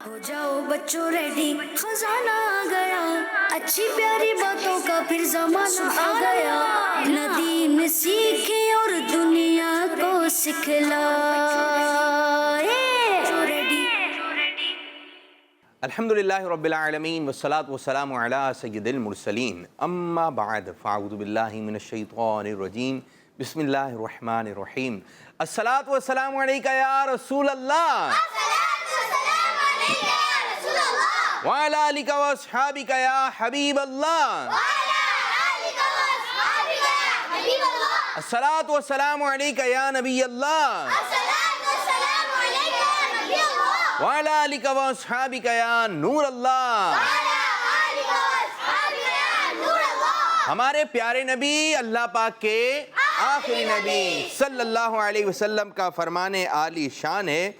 ہو جاؤ بچوں ریڈی، خزانہ آ گیا، اچھی پیاری باتوں کا پھر زمانہ آ گیا، ندی میں سیکھے اور دنیا کو سکھلائے۔ الحمدللہ رب العالمین والصلاة والسلام علی سید المرسلین، اما بعد فاعوذ باللہ من الشیطان الرجیم، بسم اللہ الرحمن الرحیم۔ الصلاة والسلام علیکہ یا رسول اللہ، وعلی آلکہ واصحابکہ یا حبیب اللہ، الصلاة والسلام علیکہ یا نبی اللہ، وعلی آلکہ واصحابکہ یا نور اللہ۔ ہمارے پیارے نبی اللہ پاک کے آخری نبی صلی اللہ علیہ وسلم کا فرمان عالی شان ہے،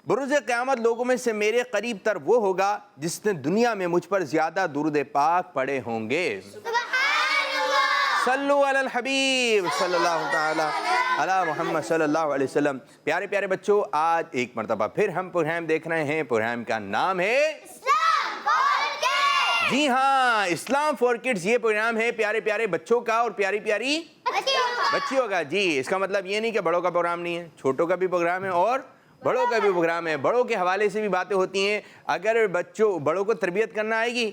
بروز قیامت لوگوں میں سے میرے قریب تر وہ ہوگا جس نے دنیا میں مجھ پر زیادہ درود پاک پڑھے ہوں گے۔ صلو علی الحبیب صلی اللہ تعالی علی محمد صلی اللہ علیہ وسلم۔ پیارے پیارے بچوں، آج ایک مرتبہ پھر ہم پروگرام دیکھ رہے ہیں، پروگرام کا نام ہے جی ہاں، اسلام فور کڈز۔ یہ پروگرام ہے پیارے پیارے بچوں کا اور پیاری پیاری بچیوں کا۔ جی، اس کا مطلب یہ نہیں کہ بڑوں کا پروگرام نہیں ہے، چھوٹوں کا بھی پروگرام ہے اور بڑوں کا بھی پروگرام ہے۔ بڑوں کے حوالے سے بھی باتیں ہوتی ہیں۔ اگر بڑوں کو تربیت کرنا آئے گی،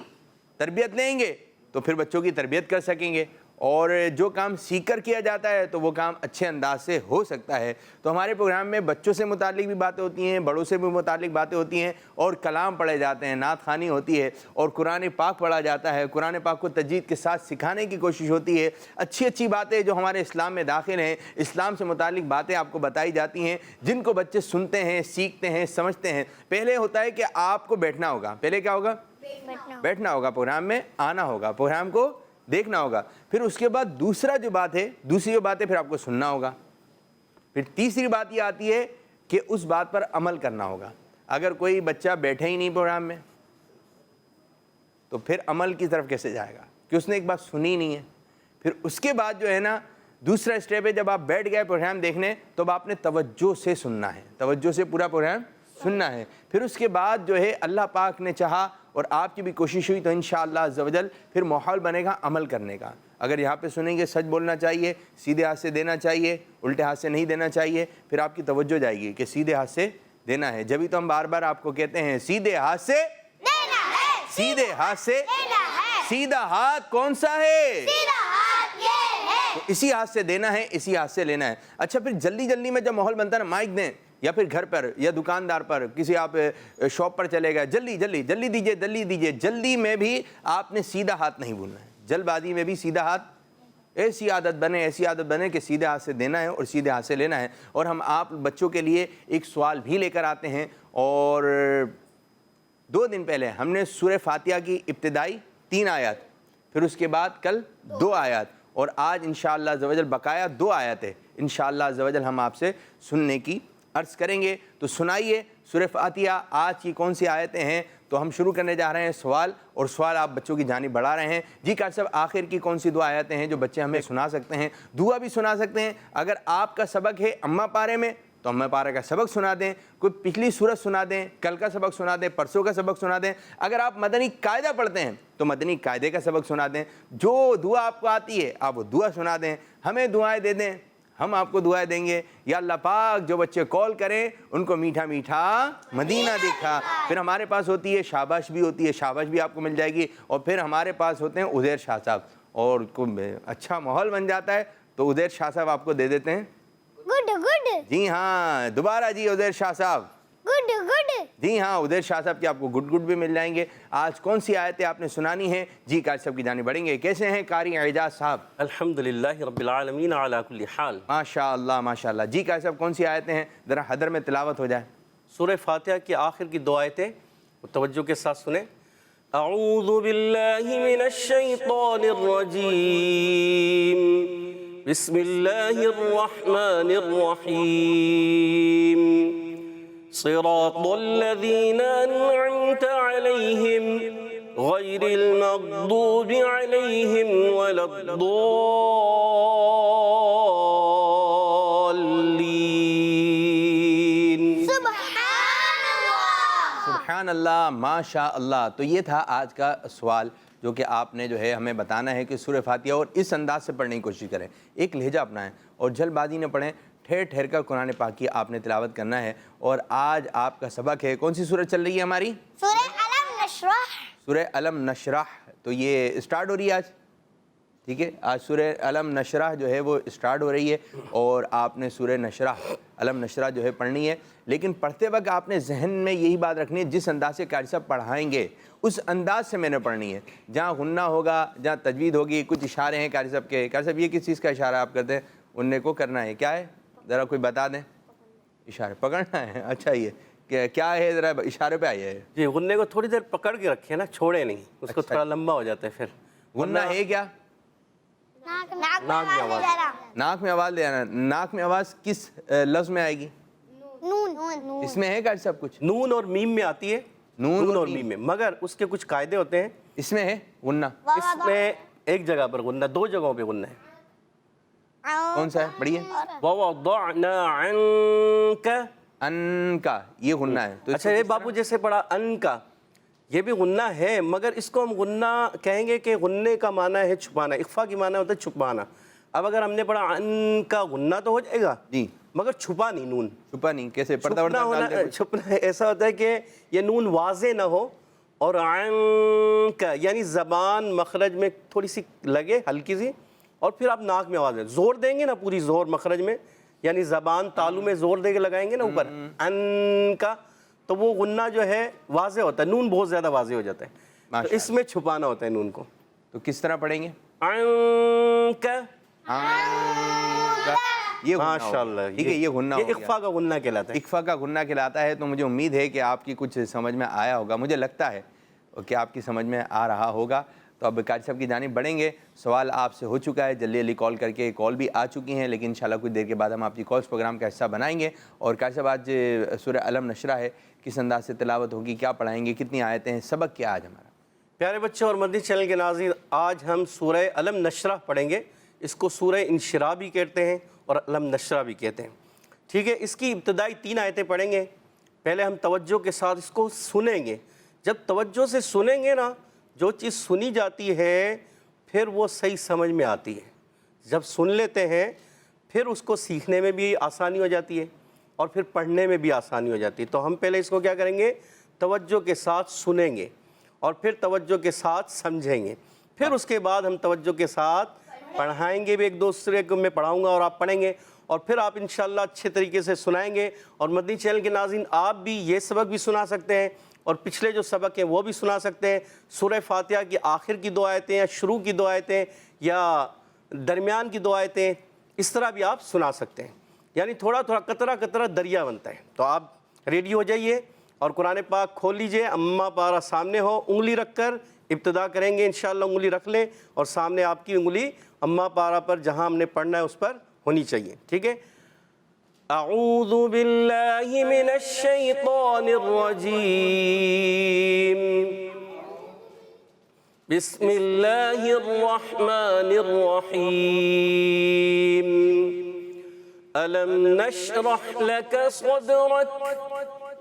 تربیت لیں گے تو پھر بچوں کی تربیت کر سکیں گے، اور جو کام سیکھ کر کیا جاتا ہے تو وہ کام اچھے انداز سے ہو سکتا ہے۔ تو ہمارے پروگرام میں بچوں سے متعلق بھی باتیں ہوتی ہیں، بڑوں سے بھی متعلق باتیں ہوتی ہیں، اور کلام پڑھے جاتے ہیں، نعت خوانی ہوتی ہے، اور قرآن پاک پڑھا جاتا ہے۔ قرآن پاک کو تجوید کے ساتھ سکھانے کی کوشش ہوتی ہے۔ اچھی اچھی باتیں جو ہمارے اسلام میں داخل ہیں، اسلام سے متعلق باتیں آپ کو بتائی جاتی ہیں، جن کو بچے سنتے ہیں، سیکھتے ہیں، سمجھتے ہیں۔ پہلے ہوتا ہے کہ آپ کو بیٹھنا ہوگا، پہلے کیا ہوگا؟ بیٹھنا ہوگا، پروگرام میں آنا ہوگا، پروگرام کو دیکھنا ہوگا۔ پھر اس کے بعد دوسری جو بات ہے پھر آپ کو سننا ہوگا۔ پھر تیسری بات یہ آتی ہے کہ اس بات پر عمل کرنا ہوگا۔ اگر کوئی بچہ بیٹھے ہی نہیں پروگرام میں تو پھر عمل کی طرف کیسے جائے گا، کہ اس نے ایک بات سنی نہیں ہے۔ پھر اس کے بعد جو ہے نا، دوسرا اسٹیپ ہے، جب آپ بیٹھ گئے پروگرام دیکھنے تو اب آپ نے توجہ سے سننا ہے، توجہ سے پورا پروگرام سننا ہے۔ پھر اس کے بعد جو ہے اللہ پاک نے چاہا اور آپ کی بھی کوشش ہوئی تو انشاءاللہ عز و جل پھر ماحول بنے گا عمل کرنے کا۔ اگر یہاں پہ سنیں گے سچ بولنا چاہیے، سیدھے ہاتھ سے دینا چاہیے، الٹے ہاتھ سے نہیں دینا چاہیے، پھر آپ کی توجہ جائے گی کہ سیدھے ہاتھ سے دینا ہے۔ جبھی تو ہم بار بار آپ کو کہتے ہیں سیدھے ہاتھ سے دینا ہے، سیدھے ہاتھ سے دینا ہے۔ سیدھا ہاتھ کون سا ہے؟ سیدھا ہاتھ یہ ہے۔ تو اسی ہاتھ سے دینا ہے، اسی ہاتھ سے لینا ہے۔ اچھا، پھر جلدی جلدی میں جب ماحول بنتا ہے نا، مائک دیں، یا پھر گھر پر یا دکاندار پر کسی آپ شاپ پر چلے گئے، جلدی دیجئے، جلدی میں بھی آپ نے سیدھا ہاتھ نہیں بولنا ہے، جلد بازی میں بھی سیدھا ہاتھ، ایسی عادت بنے کہ سیدھے ہاتھ سے دینا ہے اور سیدھے ہاتھ سے لینا ہے۔ اور ہم آپ بچوں کے لیے ایک سوال بھی لے کر آتے ہیں، اور 2 دن پہلے ہم نے سورہ فاتحہ کی ابتدائی 3 آیات، پھر اس کے بعد کل 2 آیات، اور آج انشاءاللہ عز و جل بقایا 2 آیات ہے، انشاءاللہ عز و جل ہم آپ سے سننے کی عرض کریں گے۔ تو سنائیے سورہ فاتحہ آج کی کون سی آیتیں ہیں؟ تو ہم شروع کرنے جا رہے ہیں سوال، اور سوال آپ بچوں کی جانب بڑھا رہے ہیں۔ جی قاری صاحب، آخر کی کون سی 2 آیتیں ہیں جو بچے ہمیں سنا سکتے ہیں؟ دعا بھی سنا سکتے ہیں۔ اگر آپ کا سبق ہے اماں پارے میں تو اماں پارے کا سبق سنا دیں، کوئی پچھلی سورت سنا دیں، کل کا سبق سنا دیں، پرسوں کا سبق سنا دیں۔ اگر آپ مدنی قاعدہ پڑھتے ہیں تو مدنی قاعدے کا سبق سنا دیں۔ جو دعا آپ کو آتی ہے آپ وہ دعا سنا دیں، ہمیں دعائیں دے دیں، ہم آپ کو دعائیں دیں گے۔ یا اللہ پاک جو بچے کال کریں ان کو میٹھا میٹھا مدینہ دکھا۔ پھر ہمارے پاس ہوتی ہے شاباش بھی ہوتی ہے، شاباش بھی آپ کو مل جائے گی۔ اور پھر ہمارے پاس ہوتے ہیں عزیر شاہ صاحب، اور اچھا ماحول بن جاتا ہے تو عزیر شاہ صاحب آپ کو دے دیتے ہیں گڈ۔ جی ہاں، دوبارہ جی عزیر شاہ صاحب گڈ۔ جی ہاں، عزیر شاہ صاحب کے آپ کو گڈ بھی مل جائیں گے۔ آج کون سی آیتیں آپ نے سنانی ہیں؟ جی قاری صاحب کی جانب بڑھیں گے۔ کیسے ہیں قاری اعجاز صاحب؟ الحمدللہ رب العالمین علی کل حال۔ ماشاءاللہ ماشاءاللہ۔ جی قاری صاحب کون سی آیتیں ہیں؟ ذرا حدر میں تلاوت ہو جائے۔ سورہ فاتحہ کی آخر کی 2 آیتیں توجہ کے ساتھ سنیں۔ اعوذ باللہ من الشیطان الرجیم، بسم اللہ الرحمن الرحیم، صراط الذین انعمت علیہم غیر المغضوب علیہم ولا الضالین۔ سبحان اللہ، ماشاء اللہ۔ تو یہ تھا آج کا سوال جو کہ آپ نے جو ہے ہمیں بتانا ہے کہ سورہ فاتحہ اور اس انداز سے پڑھنے کی کوشش کریں، ایک لہجہ اپنائیں اور جلد بازی نہ پڑھیں، ٹھہر ٹھہر کر قرآن پاک کی آپ نے تلاوت کرنا ہے۔ اور آج آپ کا سبق ہے، کون سی سورت چل رہی ہے ہماری؟ سورہ علم نشرح۔ سورہ علم نشرح۔ تو یہ اسٹارٹ ہو رہی ہے آج، ٹھیک ہے؟ آج سورہ علم نشرح جو ہے وہ اسٹارٹ ہو رہی ہے اور آپ نے سورہ نشرح، علم نشرح جو ہے پڑھنی ہے، لیکن پڑھتے وقت آپ نے ذہن میں یہی بات رکھنی ہے جس انداز سے قاری صاحب پڑھائیں گے اس انداز سے میں نے پڑھنی ہے۔ جہاں غنہ ہوگا، جہاں تجوید ہوگی، کچھ اشارے ہیں قاری صاحب کے، قاری صاحب یہ کس چیز کا اشارہ آپ کرتے ہیں؟ غنے کو کرنا ہے، کیا ہے ذرا کوئی بتا دیں؟ اشارے پکڑنا ہے، اچھا یہ کیا ہے ذرا اشارے پہ آئیے۔ جی غنے کو تھوڑی دیر پکڑ کے رکھیں نا، چھوڑے نہیں، اس کو تھوڑا لمبا ہو جاتا ہے پھر۔ غنہ ہے کیا؟ ناک میں آواز دینا۔ ناک میں آواز دینا۔ ناک میں آواز کس لفظ میں آئے گی؟ نون۔ اس میں ہے قاری صاحب کچھ؟ نون اور میم میں آتی ہے، نون اور میم میں، مگر اس کے کچھ قاعدے ہوتے ہیں۔ اس میں ہے غنہ؟ اس میں ایک جگہ پر غنہ، دو جگہوں پہ غنہ ہے۔ کون سا ہے؟ پڑھیے۔ وَوَضَعْنَا عَنْكَ، ان کا یہ غنہ ہے۔ تو اچھا یہ باپو جیسے پڑھا ان کا، یہ بھی غنہ ہے، مگر اس کو ہم غنہ کہیں گے کہ غنے کا معنی ہے چھپانا، اخفا کی معنی ہوتا ہے چھپانا۔ اب اگر ہم نے پڑھا ان کا، غنہ تو ہو جائے گا جی، مگر چھپا نہیں نون۔ چھپا نہیں، کیسے پردہ چھپنا وردہ ڈال ہونا، دیں؟ چھپنا ایسا ہوتا ہے کہ یہ نون واضح نہ ہو، اور عن کا یعنی زبان مخرج میں تھوڑی سی لگے ہلکی سی، اور پھر آپ ناک میں آواز دیں، زور دیں گے نا پوری زور مخرج میں، یعنی زبان تالو میں زور دے کے لگائیں گے نا اوپر ان کا، تو وہ غنہ جو ہے واضح ہوتا ہے، نون بہت زیادہ واضح ہو جاتا ہے، تو اس میں چھپانا ہوتا ہے نون کو۔ تو کس طرح پڑھیں گے؟ عن کا، یہ غنہ ماشاء اللہ، ٹھیک ہے، یہ غنہ ہو یہ گیا، اخفا کا غنہ کہلاتا ہے۔ اخفا کا غنہ کہلاتا ہے۔ تو مجھے امید ہے کہ آپ کی کچھ سمجھ میں آیا ہوگا، مجھے لگتا ہے کہ آپ کی سمجھ میں آ رہا ہوگا۔ تو اب قاری صاحب کی جانب بڑھیں گے، سوال آپ سے ہو چکا ہے، جلدی جلدی کال کر کے، کال بھی آ چکی ہیں، لیکن انشاءاللہ کچھ دیر کے بعد ہم آپ کی کالز پروگرام کا حصہ بنائیں گے۔ اور قاری صاحب آج سورہ علم نشرح ہے، کس انداز سے تلاوت ہوگی، کیا پڑھائیں گے، کتنی آیتیں ہیں، سبق کیا آج ہمارا؟ پیارے بچوں اور مدنی چینل کے ناظرین، آج ہم سورہ علم نشرح پڑھیں گے۔ اس کو سورہ انشراح بھی کہتے ہیں اور علم نشرح بھی کہتے ہیں، ٹھیک ہے؟ اس کی ابتدائی 3 آیتیں پڑھیں گے۔ پہلے ہم توجہ کے ساتھ اس کو سنیں گے، جب توجہ سے سنیں گے نا، جو چیز سنی جاتی ہے پھر وہ صحیح سمجھ میں آتی ہے۔ جب سن لیتے ہیں پھر اس کو سیکھنے میں بھی آسانی ہو جاتی ہے اور پھر پڑھنے میں بھی آسانی ہو جاتی ہے۔ تو ہم پہلے اس کو کیا کریں گے؟ توجہ کے ساتھ سنیں گے اور پھر توجہ کے ساتھ سمجھیں گے، پھر اس کے بعد ہم توجہ کے ساتھ پڑھائیں گے بھی، ایک دوسرے کو میں پڑھاؤں گا اور آپ پڑھیں گے، اور پھر آپ انشاءاللہ اچھے طریقے سے سنائیں گے۔ اور مدنی چینل کے ناظرین، آپ بھی یہ سبق بھی سنا سکتے ہیں اور پچھلے جو سبق ہیں وہ بھی سنا سکتے ہیں۔ سورہ فاتحہ کی آخر کی 2 آیتیں یا شروع کی 2 آیتیں یا درمیان کی 2 آیتیں، اس طرح بھی آپ سنا سکتے ہیں، یعنی تھوڑا تھوڑا قطرہ قطرہ دریا بنتا ہے۔ تو آپ ریڈی ہو جائیے اور قرآن پاک کھول لیجئے، اما پارا سامنے ہو، انگلی رکھ کر ابتدا کریں گے انشاءاللہ، انگلی رکھ لیں اور سامنے آپ کی انگلی اما پارا پر جہاں ہم نے پڑھنا ہے اس پر ہونی چاہیے، ٹھیک ہے؟ اعوذ باللہ من الشیطان الرجیم، بسم اللہ الرحمن الرحیم، ألم نشرح لك صدرك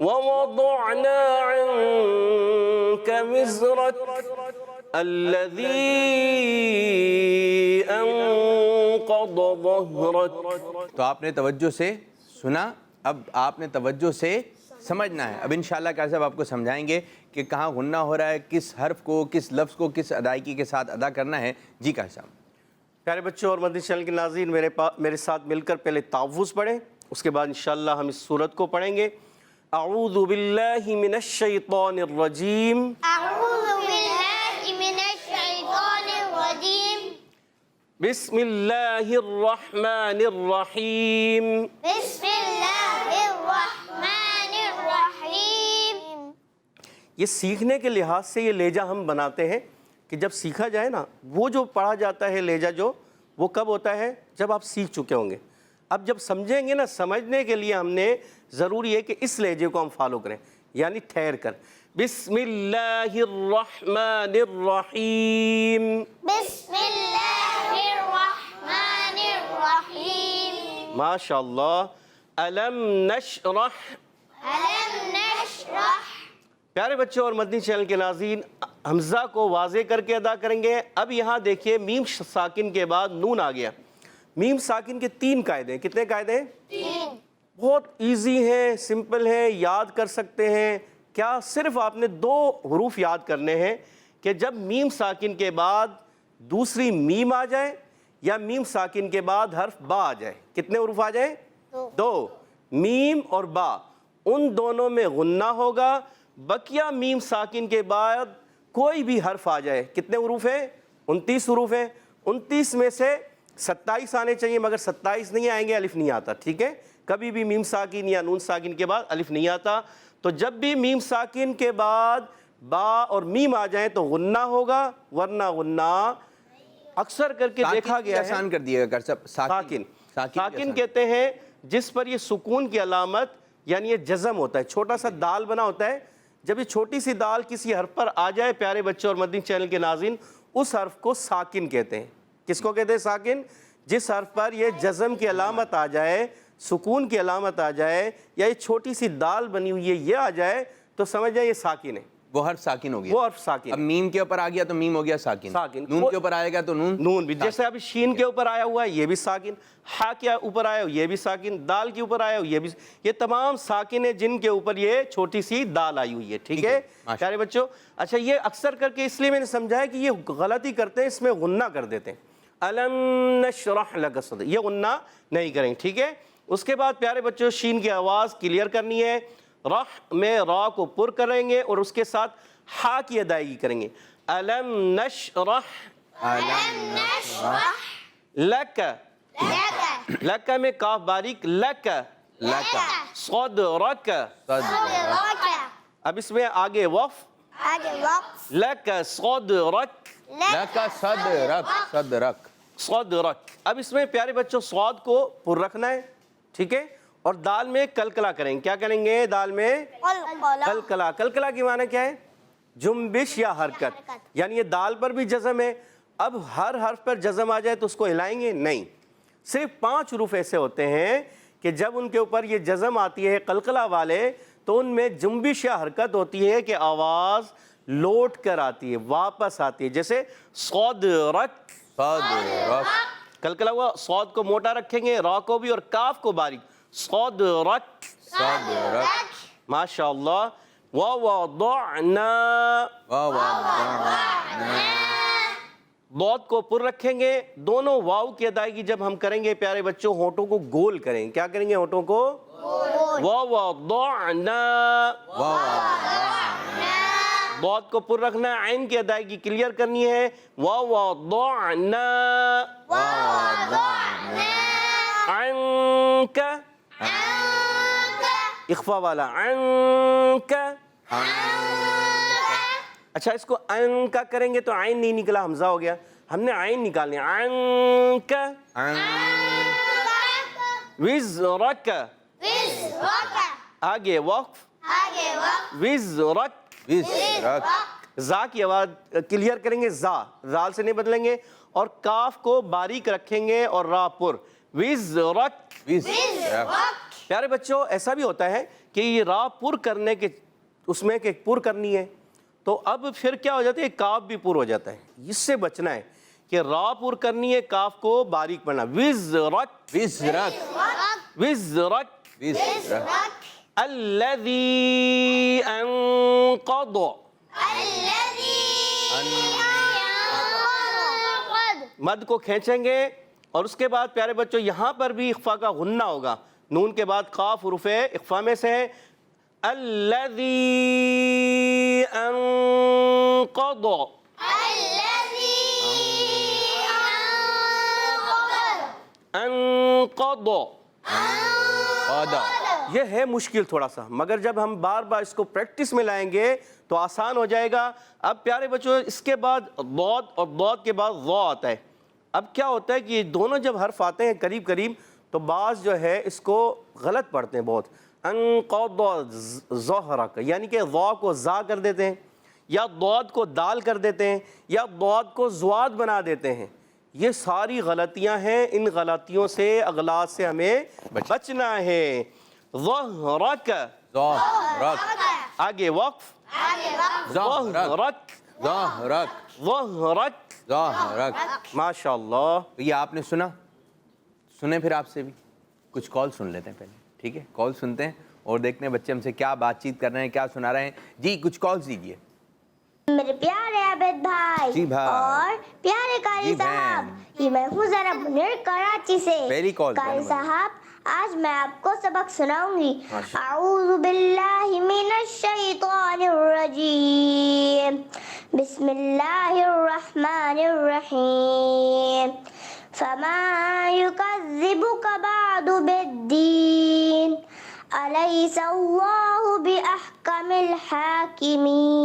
ووضعنا عنك وزرك الذي أنقض ظهرك۔ تو آپ نے توجہ سے سنا، اب آپ نے توجہ سے سمجھنا ہے۔ اب انشاءاللہ قاری صاحب آپ کو سمجھائیں گے کہ کہاں غنہ ہو رہا ہے، کس حرف کو، کس لفظ کو کس ادائیگی کے ساتھ ادا کرنا ہے۔ جی قاری صاحب۔ پیارے بچوں اور مدنی چینل کے ناظرین، میرے ساتھ مل کر پہلے تحفظ پڑھیں، اس کے بعد انشاءاللہ ہم اس سورت کو پڑھیں گے۔ اعوذ باللہ من الشیطان الرجیم، اعوذ باللہ من الشیطان الرجیم، بسم اللہ الرحمن الرحیم۔ بسم اللہ الرحمن الرحیم۔ یہ سیکھنے کے لحاظ سے یہ لہجہ ہم بناتے ہیں کہ جب سیکھا جائے نا، وہ جو پڑھا جاتا ہے لہجہ جو، وہ کب ہوتا ہے؟ جب آپ سیکھ چکے ہوں گے۔ اب جب سمجھیں گے نا، سمجھنے کے لیے ہم نے ضروری ہے کہ اس لہجے کو ہم فالو کریں، یعنی ٹھہر کر۔ بسم اللہ الرحمن الرحیم، بسم اللہ الرحمن الرحیم۔ ماشاءاللہ۔ علم نشرح، علم نشرح پیارے بچوں اور مدنی چینل کے ناظرین، حمزہ کو واضح کر کے ادا کریں گے۔ اب یہاں دیکھیے میم ساکن کے بعد نون آ گیا۔ میم ساکن کے 3 قاعدے ہیں۔ کتنے قاعدے ہیں؟ 3۔ بہت ایزی ہیں، سمپل ہیں، یاد کر سکتے ہیں۔ کیا صرف آپ نے 2 حروف یاد کرنے ہیں کہ جب میم ساکن کے بعد دوسری میم آ جائے یا میم ساکن کے بعد حرف با آ جائے۔ کتنے حروف آ جائیں؟ 2۔ میم اور با، ان دونوں میں غنہ ہوگا۔ بقیہ میم ساکن کے بعد کوئی بھی حرف آ جائے۔ کتنے حروف ہیں؟ 29 حروف ہیں۔ 29 میں سے 27 آنے چاہیے، مگر 27 نہیں آئیں گے، الف نہیں آتا، ٹھیک ہے؟ کبھی بھی میم ساکن یا نون ساکن کے بعد الف نہیں آتا۔ تو جب بھی میم ساکن کے بعد با اور میم آ جائیں تو غنہ ہوگا، ورنہ غنہ اکثر کر کے دیکھا گیا ہے۔ آسان کر دیے گا ساکن ساکن کہتے ہیں جس پر یہ سکون کی علامت یعنی یہ جزم ہوتا ہے، چھوٹا سا دال بنا ہوتا ہے۔ جب یہ چھوٹی سی دال کسی حرف پر آ جائے پیارے بچوں اور مدنی چینل کے ناظرین، اس حرف کو ساکن کہتے ہیں۔ کس کو کہتے ہیں؟ ساکن۔ جس حرف پر یہ جزم کی علامت آ جائے، سکون کی علامت آ جائے، یا یہ چھوٹی سی دال بنی ہوئی ہے یہ آ جائے تو سمجھ جائیں یہ ساکن ہے، وہ حرف ساکن ہو گیا۔ وہ حرف ساکن۔ اب میم کے اوپر آ گیا تو میم ہو گیا ساکن۔ نون کے اوپر آئے گا تو نون بھی، جیسے ابھی شین کے اوپر آیا ہوا ہے یہ بھی ساکن، ہا کے اوپر آیا ہو یہ بھی ساکن، دال کے اوپر آیا ہو یہ بھی، یہ تمام ساکن ہیں جن کے اوپر یہ چھوٹی سی دال آئی ہوئی ہے، ٹھیک ہے پیارے بچوں؟ اچھا، یہ اکثر کر کے اس لیے میں نے سمجھا ہے کہ یہ غلطی کرتے ہیں، اس میں غنہ کر دیتے ہیں۔ الم نشرح لک صدرک، یہ غنہ نہیں کریں، ٹھیک ہے؟ اس کے بعد پیارے بچوں شین کی آواز کلیئر کرنی ہے۔ رح میں را کو پر کریں گے اور اس کے ساتھ ہا کی ادائیگی کریں گے۔ الم نشرح لک، لک میں کاف باریک، لک صدرک، اب اس میں آگے وقف، لک صدرک، لک صدرک، صدرک، صدرک۔ اب اس میں پیارے بچوں صاد کو پر رکھنا ہے، ٹھیک ہے؟ اور دال میں کلکلا کریں گے۔ کیا کریں گے؟ دال میں کلکلا۔ کلکلا کی معنی کیا ہے؟ جنبش یا حرکت، یعنی یہ دال پر بھی جزم ہے۔ اب ہر حرف پر جزم آ جائے تو اس کو ہلائیں گے؟ نہیں۔ صرف 5 حروف ایسے ہوتے ہیں کہ جب ان کے اوپر یہ جزم آتی ہے قلقلہ والے تو ان میں جنبش یا حرکت ہوتی ہے کہ آواز لوٹ کر آتی ہے، واپس آتی ہے، جیسے صدرک، صدرک، کلکلا ہوا۔ صاد کو موٹا رکھیں گے، را کو بھی اور کاف کو باریک، صدرک، صدرک، ماشاءاللہ۔ ووضعنا، ضاد کو پر رکھیں گے۔ دونوں واو کی ادائیگی جب ہم کریں گے پیارے بچوں ہونٹوں کو گول کریں۔ کیا کریں گے؟ ہونٹوں کو ووضعنا، ضاد کو پر رکھنا ہے، عین کی ادائیگی کلیئر کرنی ہے۔ ووضعنا عنک، اخفا والا عنک۔ اچھا، اس کو ان کا کریں گے تو عین نہیں نکلا، حمزہ ہو گیا، ہم نے عین نکالنی ہے۔ عنک وزرک، آگے وقف، وزرک، وزرک، زا کی آواز کلیئر کریں گے، زا، زال سے نہیں بدلیں گے، اور کاف کو باریک رکھیں گے اور را پر، وزرک۔ وزرک۔ پیارے بچوں ایسا بھی ہوتا ہے کہ یہ را پر کرنے کے اس میں کہ پر کرنی ہے تو اب پھر کیا ہو جاتا ہے؟ کاف بھی پر ہو جاتا ہے، اس سے بچنا ہے کہ را پر کرنی ہے، کاف کو باریک پڑھنا، وزرک، وزرک، وزرک، وزرک، الذی انقض، مد کو کھینچیں گے اور اس کے بعد پیارے بچوں یہاں پر بھی اخفا کا غنہ ہوگا، نون کے بعد قاف حروف اخفا میں سے ہے۔ الذی انقض، انقض، یہ ہے مشکل تھوڑا سا، مگر جب ہم بار بار اس کو پریکٹس میں لائیں گے تو آسان ہو جائے گا۔ اب پیارے بچوں اس کے بعد ضاد اور ضاد کے بعد ظا آتا ہے۔ اب کیا ہوتا ہے کہ یہ دونوں جب حرف آتے ہیں قریب قریب تو بعض جو ہے اس کو غلط پڑھتے ہیں بہت، انقض ظہرک، یعنی کہ ضا کو زا کر دیتے ہیں، یا ضاد کو دال کر دیتے ہیں، یا ضاد کو زواد بنا دیتے ہیں۔ یہ ساری غلطیاں ہیں، ان غلطیوں سے اغلاط سے ہمیں بچنا ہے۔ ظہرک، ظهرك آگے وقف ظهرك ظهرك ظہرک ظهرك ماشاء اللہ. یہ آپ نے سنا, سنیں پھر آپ سے بھی کچھ کال سن لیتے ہیں پہلے, ٹھیک ہے؟ کال سنتے ہیں اور دیکھتے ہیں بچے ہم سے کیا بات چیت کر رہے ہیں, کیا سنا رہے ہیں. جی کچھ کالز دیجیے. میرے پیارے عابد بھائی جی بھائی. اور پیارے قاری جی صاحب, بہن. یہ میں ہوں ذرا منیر کراچی سے. پہلی کال قاری بہن. صاحب آج میں آپ کو سبق سناؤں گی. اعوذ باللہ من الشیطان الرجیم, بسم اللہ الرحمن الرحیم. فما یکذبک بعد بالدین, الیس اللہ باحکم الحاکمین.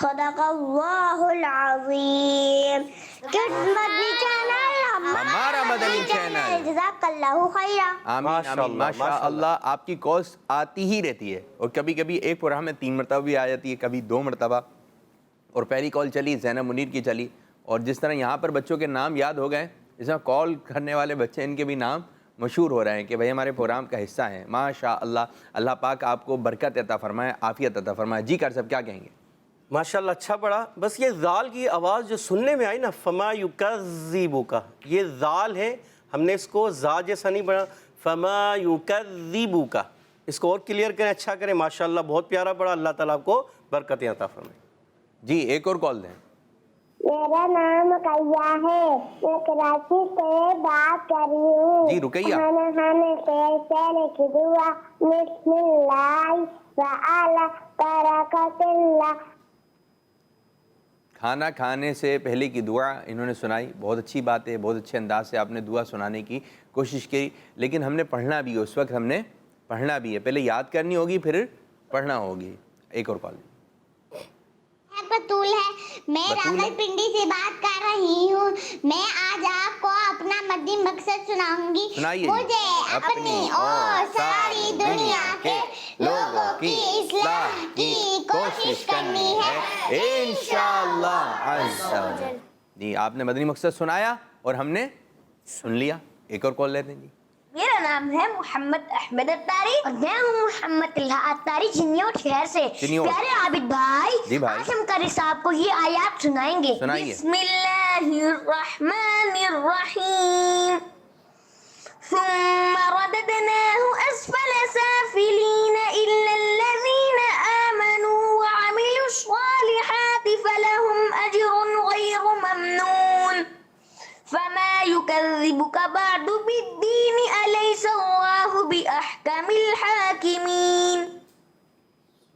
صدق اللہ العظیم. کڈز مدنی چینل ہمارا مدنی چینل. جزاک اللہ خیرہ. آمین آمین ماشاء اللہ. آپ کی کالز آتی ہی رہتی ہے اور کبھی کبھی ایک پروگرام میں 3 مرتبہ بھی آ جاتی ہے, کبھی 2 مرتبہ. اور پہلی کال چلی زینب منیر کی چلی, اور جس طرح یہاں پر بچوں کے نام یاد ہو گئے, اس طرح کال کرنے والے بچے ان کے بھی نام مشہور ہو رہے ہیں کہ بھائی ہمارے پروگرام کا حصہ ہیں. ماشاء اللہ, اللہ پاک آپ کو برکت عطا فرمائے, عافیت عطا فرمائے. جی کر صاحب کیا کہیں گے؟ ماشاء اللہ اچھا پڑھا. بس یہ زال کی آواز جو سننے میں آئی نا, فما یکذبک, یہ زال ہے, ہم نے اس کو زا جیسا نہیں پڑھا, فما یکذبک. اس کو اور کلیئر کریں, اچھا کریں. ماشاء اللہ بہت پیارا پڑھا. اللہ تعالیٰ آپ کو برکتیں عطا فرمائے. جی ایک اور کال دیں. میرا نام رقیہ ہے, میں کراچی سے بات کر رہی ہوں. جی رقیہ. کھانا کھانے سے پہلے کی دعا بسم اللہ وعلی برکت اللہ. کھانا کھانے سے پہلے کی دعا انہوں نے سنائی, بہت اچھی بات ہے, بہت اچھے انداز سے آپ نے دعا سنانے کی کوشش کی. لیکن ہم نے پڑھنا بھی ہے, اس وقت ہم نے پڑھنا بھی ہے, پہلے یاد کرنی ہوگی پھر پڑھنا ہوگی. ایک اور کال. بطول ہے, میں راول پنڈی سے بات کر رہی ہوں. میں آج آپ کو اپنا مدنی مقصد سناؤں گی. سنائیے. مجھے اپنی اور ساری دنیا کے لوگوں کی اصلاح کی کوشش کرنی ہے انشاءاللہ عز و جل. جی آپ نے مدنی مقصد سنایا اور ہم نے سن لیا. ایک اور کال لیتے ہیں. جی میرا نام ہے محمد احمد اتاری اور میں ہوں محمد طلحہ اتاری چنیوٹ شہر سے. پیارے عابد بھائی, جی بھائی, آج ہم قاری صاحب کو یہ آیات سنائیں گے. سنائیے. بسم اللہ الرحمن الرحیم. ثم رددناه اسفل سافلين الا الذين آمنوا وعملوا الصالحات فلهم اجر غير ممنون. فما يكذبك بعد بالدين أليس الله بأحكم الحاكمين.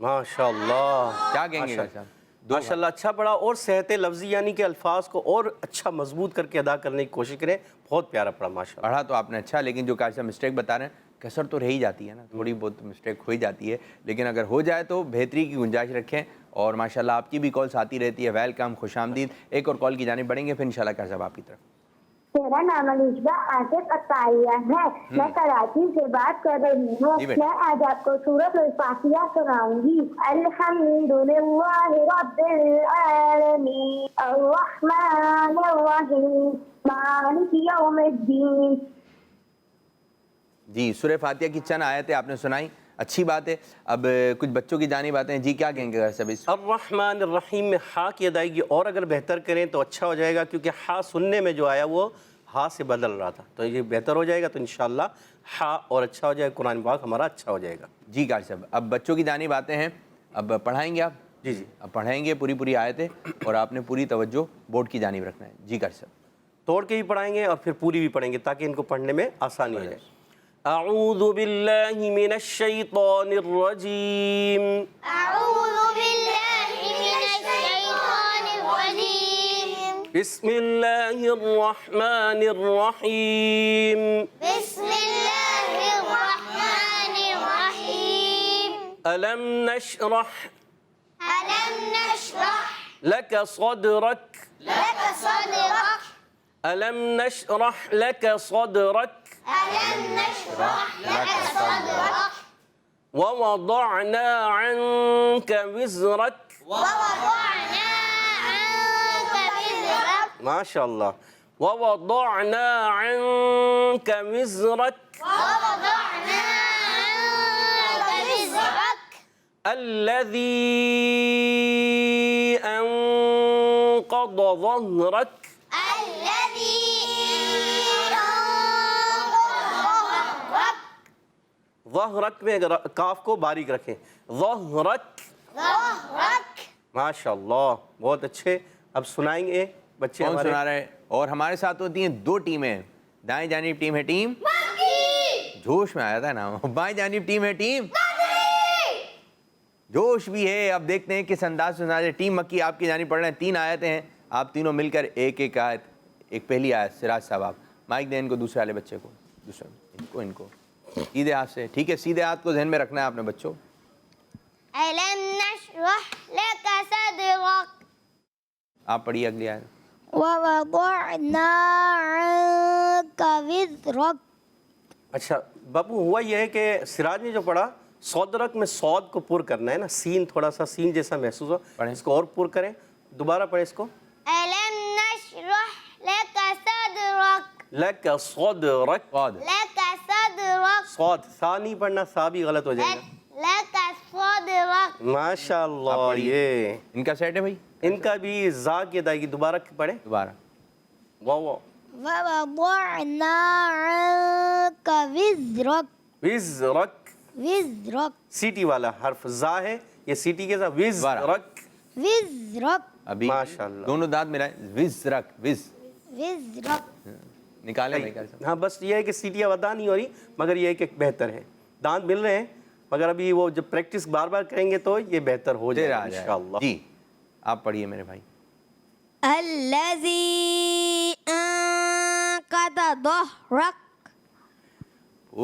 ماشاء اللہ. کیا کہیں گے صاحب؟ ماشاء اللہ اچھا پڑھا, اور صحت لفظی یعنی کہ الفاظ کو اور اچھا مضبوط کر کے ادا کرنے کی کوشش کریں. بہت پیارا پڑھا ماشاء اللہ. پڑھا تو آپ نے اچھا, لیکن جو قاری صاحب مسٹیک بتا رہے ہیں, کسر تو رہ ہی جاتی ہے نا, تھوڑی بہت مسٹیک ہو ہی جاتی ہے, لیکن اگر ہو جائے تو بہتری کی گنجائش رکھیں. اور ماشاءاللہ آپ کی بھی کالس آتی رہتی ہے, ویلکم, خوش آمدید. ایک اور کال کی جانب بڑھیں گے, پھر انشاءاللہ قاری صاحب آپ کی طرف. میرا نام علیشہ عاطف عطاریہ ہے, میں کراچی سے بات کر رہی ہوں. میں آج آپ کو سورۃ الفاتحہ سناؤں گی. الحمدللہ رب العالمین الرحمن الرحیم مالک یوم الدین. جی سورہ فاتحہ کی چند آیتیں آپ نے سنائی, اچھی بات ہے. اب کچھ بچوں کی جانب آتے ہیں. جی کیا کہیں گے قاری صاحب؟ الرحمن الرحیم میں ہا کی ادائیگی اور اگر بہتر کریں تو اچھا ہو جائے گا, کیونکہ ہا سننے میں جو آیا وہ ہا سے بدل رہا تھا, تو یہ بہتر ہو جائے گا. تو انشاءاللہ ہا اور اچھا ہو جائے گا, قرآن پاک ہمارا اچھا ہو جائے گا. جی قاری صاحب اب بچوں کی جانب آتے ہیں. اب پڑھائیں گے آپ؟ جی جی اب پڑھائیں گے پوری آیتیں, اور آپ نے پوری توجہ بورڈ کی جانب رکھنا ہے. جی قاری صاحب. توڑ کے بھی پڑھائیں گے اور پھر پوری بھی پڑھیں گے تاکہ ان کو پڑھنے میں آسانی ہو جائے. اعوذ باللہ من الشیطان الرجیم. اعوذ باللہ من الشیطان الرجیم. بسم اللہ الرحمن الرحیم. بسم اللہ الرحمن الرحیم. ألم نشرح لك صدرك. لك صدرك. ألم نشرح لك صدرك. ألم نشرح لك صدرك. ووضعنا عنك وزرك. ووضعنا عنك وزرك. ما شاء الله. ووضعنا عنك وزرك. ووضعنا عنك وزرك. الذي انقض ظهرك. ظہرک میں اگر کاف کو باریک رکھیں. ظہرک. ماشاء اللہ بہت اچھے. اب سنائیں گے بچے کون ہمارے. سنا رہے ہیں؟ اور ہمارے ساتھ ہوتی ہیں دو ٹیمیں. دائیں جانب ٹیم ہے ٹیم جوش میں آیا تھا نا. بائیں جانب ٹیم ہے ٹیم جوش بھی ہے. اب دیکھتے ہیں کس انداز سے سنا رہے. ٹیم مکی آپ کی جانب پڑھ رہے ہیں. 3 آیتیں ہیں. آپ تینوں مل کر ایک ایک آیت. ایک پہلی آیت. سراج صاحب آپ مائک دیں ان کو, دوسرے والے بچے کو, دوسرا ان کو سیدھے ہاتھ سے. ٹھیک ہے, سیدھے ہاتھ کو ذہن میں رکھنا ہے آپ نے بچوں. ألم نشرح لك صدرك آپ پڑھیے اگلی آیت. ووضعنا عنك وزرك. اچھا باپو ہوا یہ ہے کہ سراج نے جو پڑھا صدرک میں صاد کو پر کرنا ہے نا. سین تھوڑا سا سین جیسا محسوس ہو. پڑھیں. اس کو اور پر کریں. دوبارہ پڑھیں اس کو. ألم نشرح لك صدرك لک صدرک. صاد لك صدرك صاد سا نہیں پڑھنا, سا بھی غلط ہو جائے گا. لك صدرك. ماشاء اللہ. یہ ان کا سیٹ ہے بھائی. ان کا بھی زا کی ادائیگی. دوبارہ پڑھیں. دوبارہ واو ووضعنا عنك وزرك. وزرک. وزرك. سیٹی والا حرف زا ہے, یہ سیٹی کے ساتھ وزرک. وزرك. ابھی ماشاء اللہ. دونوں دانت ملائیں. وزرک. وزرك. نکالیں بھائی. ہاں بس یہ ہے کہ سیٹیاں ادا نہیں ہو رہی, مگر یہ ہے کہ بہتر ہے. دانت مل رہے ہیں مگر ابھی وہ جب پریکٹس بار بار کریں گے تو یہ بہتر ہو جائے گا انشاءاللہ. جی آپ پڑھیے میرے بھائی. الذي أنقض ظهرك.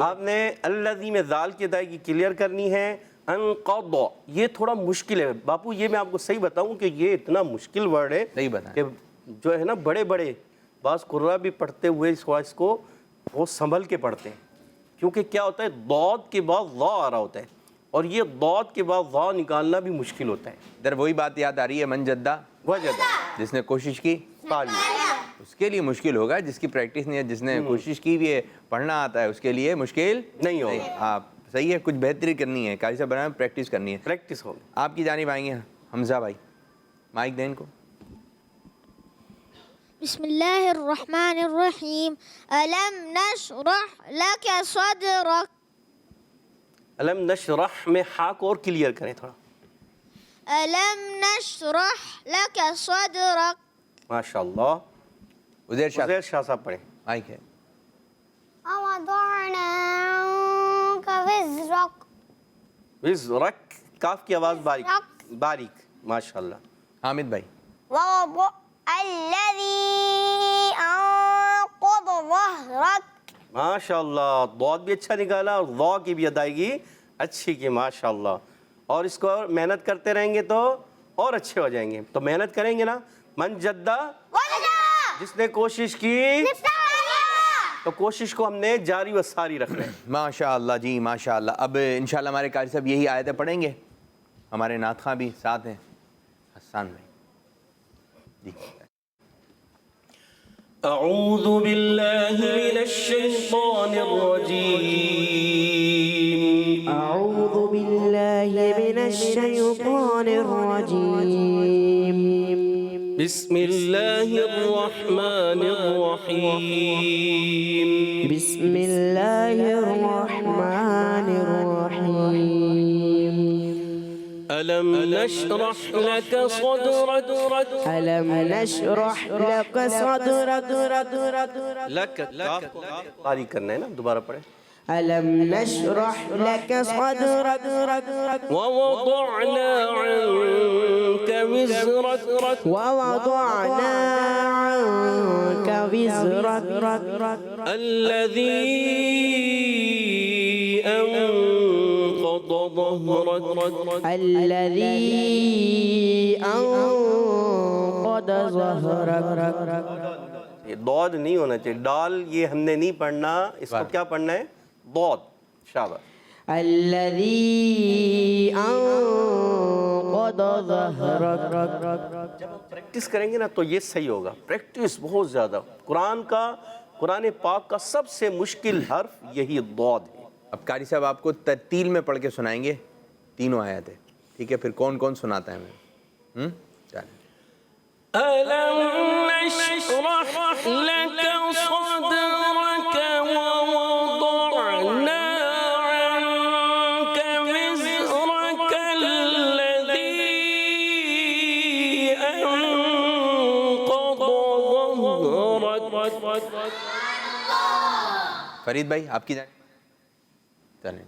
آپ نے الذی میں ذال کی ادائیگی کلیئر کرنی ہے. انقض یہ تھوڑا مشکل ہے باپو. یہ میں آپ کو صحیح بتاؤں کہ یہ اتنا مشکل ورڈ ہے صحیح بتائیں. کہ جو ہے نا بڑے بڑے بعض قرآ بھی پڑھتے ہوئے اس کو وہ سنبھل کے پڑھتے ہیں, کیونکہ کیا ہوتا ہے ضاد کے بعد ظا آ رہا ہوتا ہے اور یہ ضاد کے بعد ظا نکالنا بھی مشکل ہوتا ہے. ادھر وہی بات یاد آ رہی ہے, من جدہ وجدہ جس نے کوشش کی پالی. اس کے لیے مشکل ہوگا. جس کی پریکٹس نہیں ہے, جس نے کوشش کی بھی ہے, پڑھنا آتا ہے, اس کے لیے مشکل نہیں ہوگا. آپ صحیح ہے. کچھ بہتری کرنی ہے, قاری صاحب بنائیں, پریکٹس کرنی ہے. پریکٹس ہوگی. آپ کی جانب آئیں گے حمزہ بھائی. مائک دیں ان کو. بسم الله الرحمن الرحيم. ألم نشرح لك صدرك. علم نشرح میں ہا کو اور کلیئر کریں تھوڑا. ألم نشرح لك صدرك. ماشاء اللہ. عزیر شاہ عزیر شاہ صاحب پڑھیں. مائک ہے. ووضعنا عنك وزرك. وزرک کاف کی آواز باریک باریک. ماشاء اللہ. حامد بھائی. ووضع الذي أنقض ظهرك. ماشاء اللہ. ضاد بھی اچھا نکالا اور ضا کی بھی ادائیگی اچھی کی. ماشاء اللہ. اور اس کو اور محنت کرتے رہیں گے تو اور اچھے ہو جائیں گے. تو محنت کریں گے نا. من جدہ جس نے کوشش کی تو کوشش کو ہم نے جاری و ساری رکھنا ہے. ماشاء اللہ جی ماشاء اللہ. اب انشاءاللہ ہمارے قاری صاحب یہی آیتیں پڑھیں گے. ہمارے نعت خواں بھی ساتھ ہیں حسان بھائی. جی اعوذ باللہ من الشیطان الرجیم. أعوذ بالله من الشيطان الرجيم. بسم اللہ الرحمن الرحیم. بسم الله الرحمن الرحيم. ألم نشرح لك صدرك. ألم نشرح لك صدرك. لك قاری کرنا ہے نا. دوبارہ پڑھیں. ألم نشرح لك صدرك. ووضعنا عنك وزرك. ووضعنا عنك وزرك. الذي أنقض ظهرك. الذي أنقض ظهرك. یہ ضاد نہیں ہونا چاہیے. ڈال یہ ہم نے نہیں پڑھنا. اس کو کیا پڑھنا ہے؟ ضاد. شاباش. الذي أنقض ظهرك. جب ہم پریکٹس کریں گے نا تو یہ صحیح ہوگا. پریکٹس بہت زیادہ. قرآن پاک کا سب سے مشکل حرف یہی ضاد ہے. اب قاری صاحب آپ کو ترتیل میں پڑھ کے سنائیں گے تینوں آیتیں. ٹھیک ہے پھر کون کون سناتا ہے ہمیں چلیں ألم نشرح لك صدرك ووضعنا عنك وزرك الذي أنقض ظهرك. فرید بھائی آپ کی جانب چلیں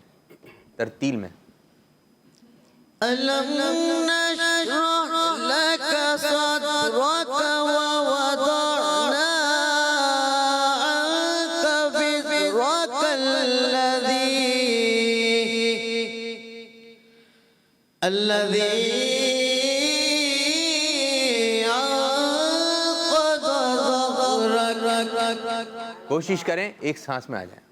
ترتیل میں ألم نشرح لك صدرك ووضعنا عنك وزرك الذي أنقض ظهرك. کوشش کریں ایک سانس میں آ جائیں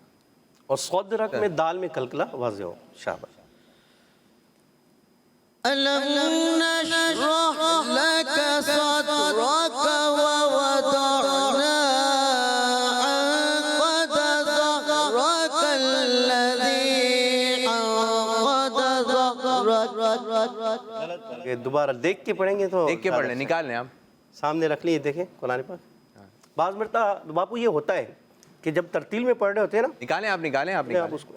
اور صدرک میں دال میں کلکلا واضح ہو. شاباش. ألم نشرح لك صدرك ووضعنا عنك ظهرك الذي أنقض ظهرك. یہ دوبارہ دیکھ کے پڑھیں گے تو دیکھ کے پڑھ لیں نکال لیں آپ سامنے رکھ لیے دیکھیں قرآن پاک. بعض مرتبہ باپو یہ ہوتا ہے کہ جب ترتیل میں پڑھ رہے ہوتے ہیں نا نکالیں آپ اس کو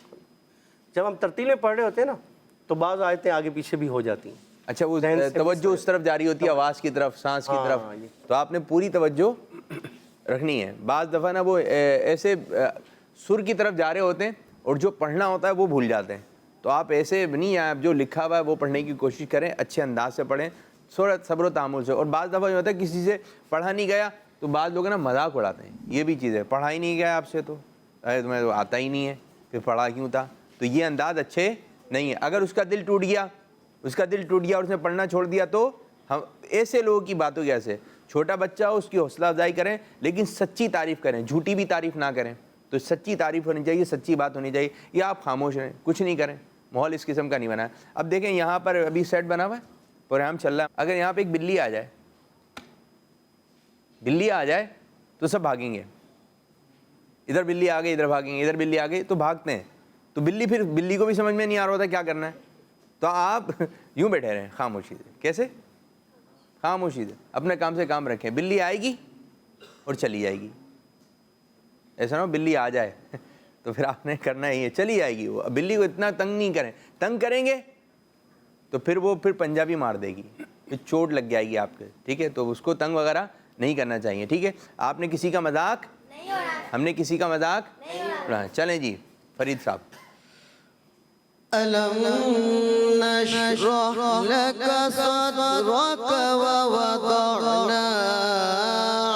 جب ہم ترتیل میں پڑھ رہے ہوتے ہیں نا تو بعض آیتیں آگے پیچھے بھی ہو جاتی ہیں. اچھا وہ توجہ اس طرف جاری ہوتی ہے آواز کی طرف سانس کی طرف تو آپ نے پوری توجہ رکھنی ہے. بعض دفعہ نا وہ ایسے سر کی طرف جا رہے ہوتے ہیں اور جو پڑھنا ہوتا ہے وہ بھول جاتے ہیں تو آپ ایسے نہیں آپ جو لکھا ہوا ہے وہ پڑھنے کی کوشش کریں اچھے انداز سے پڑھیں تھوڑا صبر و تحمل سے. اور بعض دفعہ جو ہوتا ہے کسی سے پڑھا نہیں گیا تو بعض لوگ نا مذاق اڑاتے ہیں یہ بھی چیز ہے پڑھا ہی نہیں گیا آپ سے تو تمہیں تو آتا ہی نہیں ہے پھر پڑھا کیوں تھا تو یہ انداز اچھے نہیں ہے. اگر اس کا دل ٹوٹ گیا اور اس نے پڑھنا چھوڑ دیا تو ہم ایسے لوگوں کی باتوں کی ایسے چھوٹا بچہ ہو اس کی حوصلہ افزائی کریں لیکن سچی تعریف کریں جھوٹی بھی تعریف نہ کریں. تو سچی تعریف ہونی چاہیے سچی بات ہونی چاہیے یا آپ خاموش رہیں کچھ نہیں کریں. ماحول اس قسم کا نہیں بنا ہے. اب دیکھیں یہاں پر ابھی سیٹ بنا ہوا ہے پروگرام چل رہا ہے اگر یہاں پہ ایک بلی آ جائے تو سب بھاگیں گے. ادھر بلی آ گئی ادھر بھاگیں گے ادھر بلی آ گئی تو بھاگتے ہیں تو بلی کو بھی سمجھ میں نہیں آ رہا ہوتا کیا کرنا ہے تو آپ یوں بیٹھے رہیں خاموشی سے. کیسے خاموشی سے اپنے کام سے کام رکھیں. بلی آئے گی اور چلی جائے گی. ایسا نہ ہو بلی آ جائے تو پھر آپ نے کرنا ہی ہے چلی جائے گی. وہ بلی کو اتنا تنگ نہیں کریں تنگ کریں گے تو پھر وہ پنجہ بھی مار دے گی پھر چوٹ لگ جائے گی آپ کے. ٹھیک ہے تو اس کو تنگ وغیرہ نہیں کرنا چاہیے. ٹھیک ہے آپ نے کسی کا مذاق ہم نے کسی کا مذاق چلیں جی فرید صاحب. ألم نشرح لك صدرك ووضعنا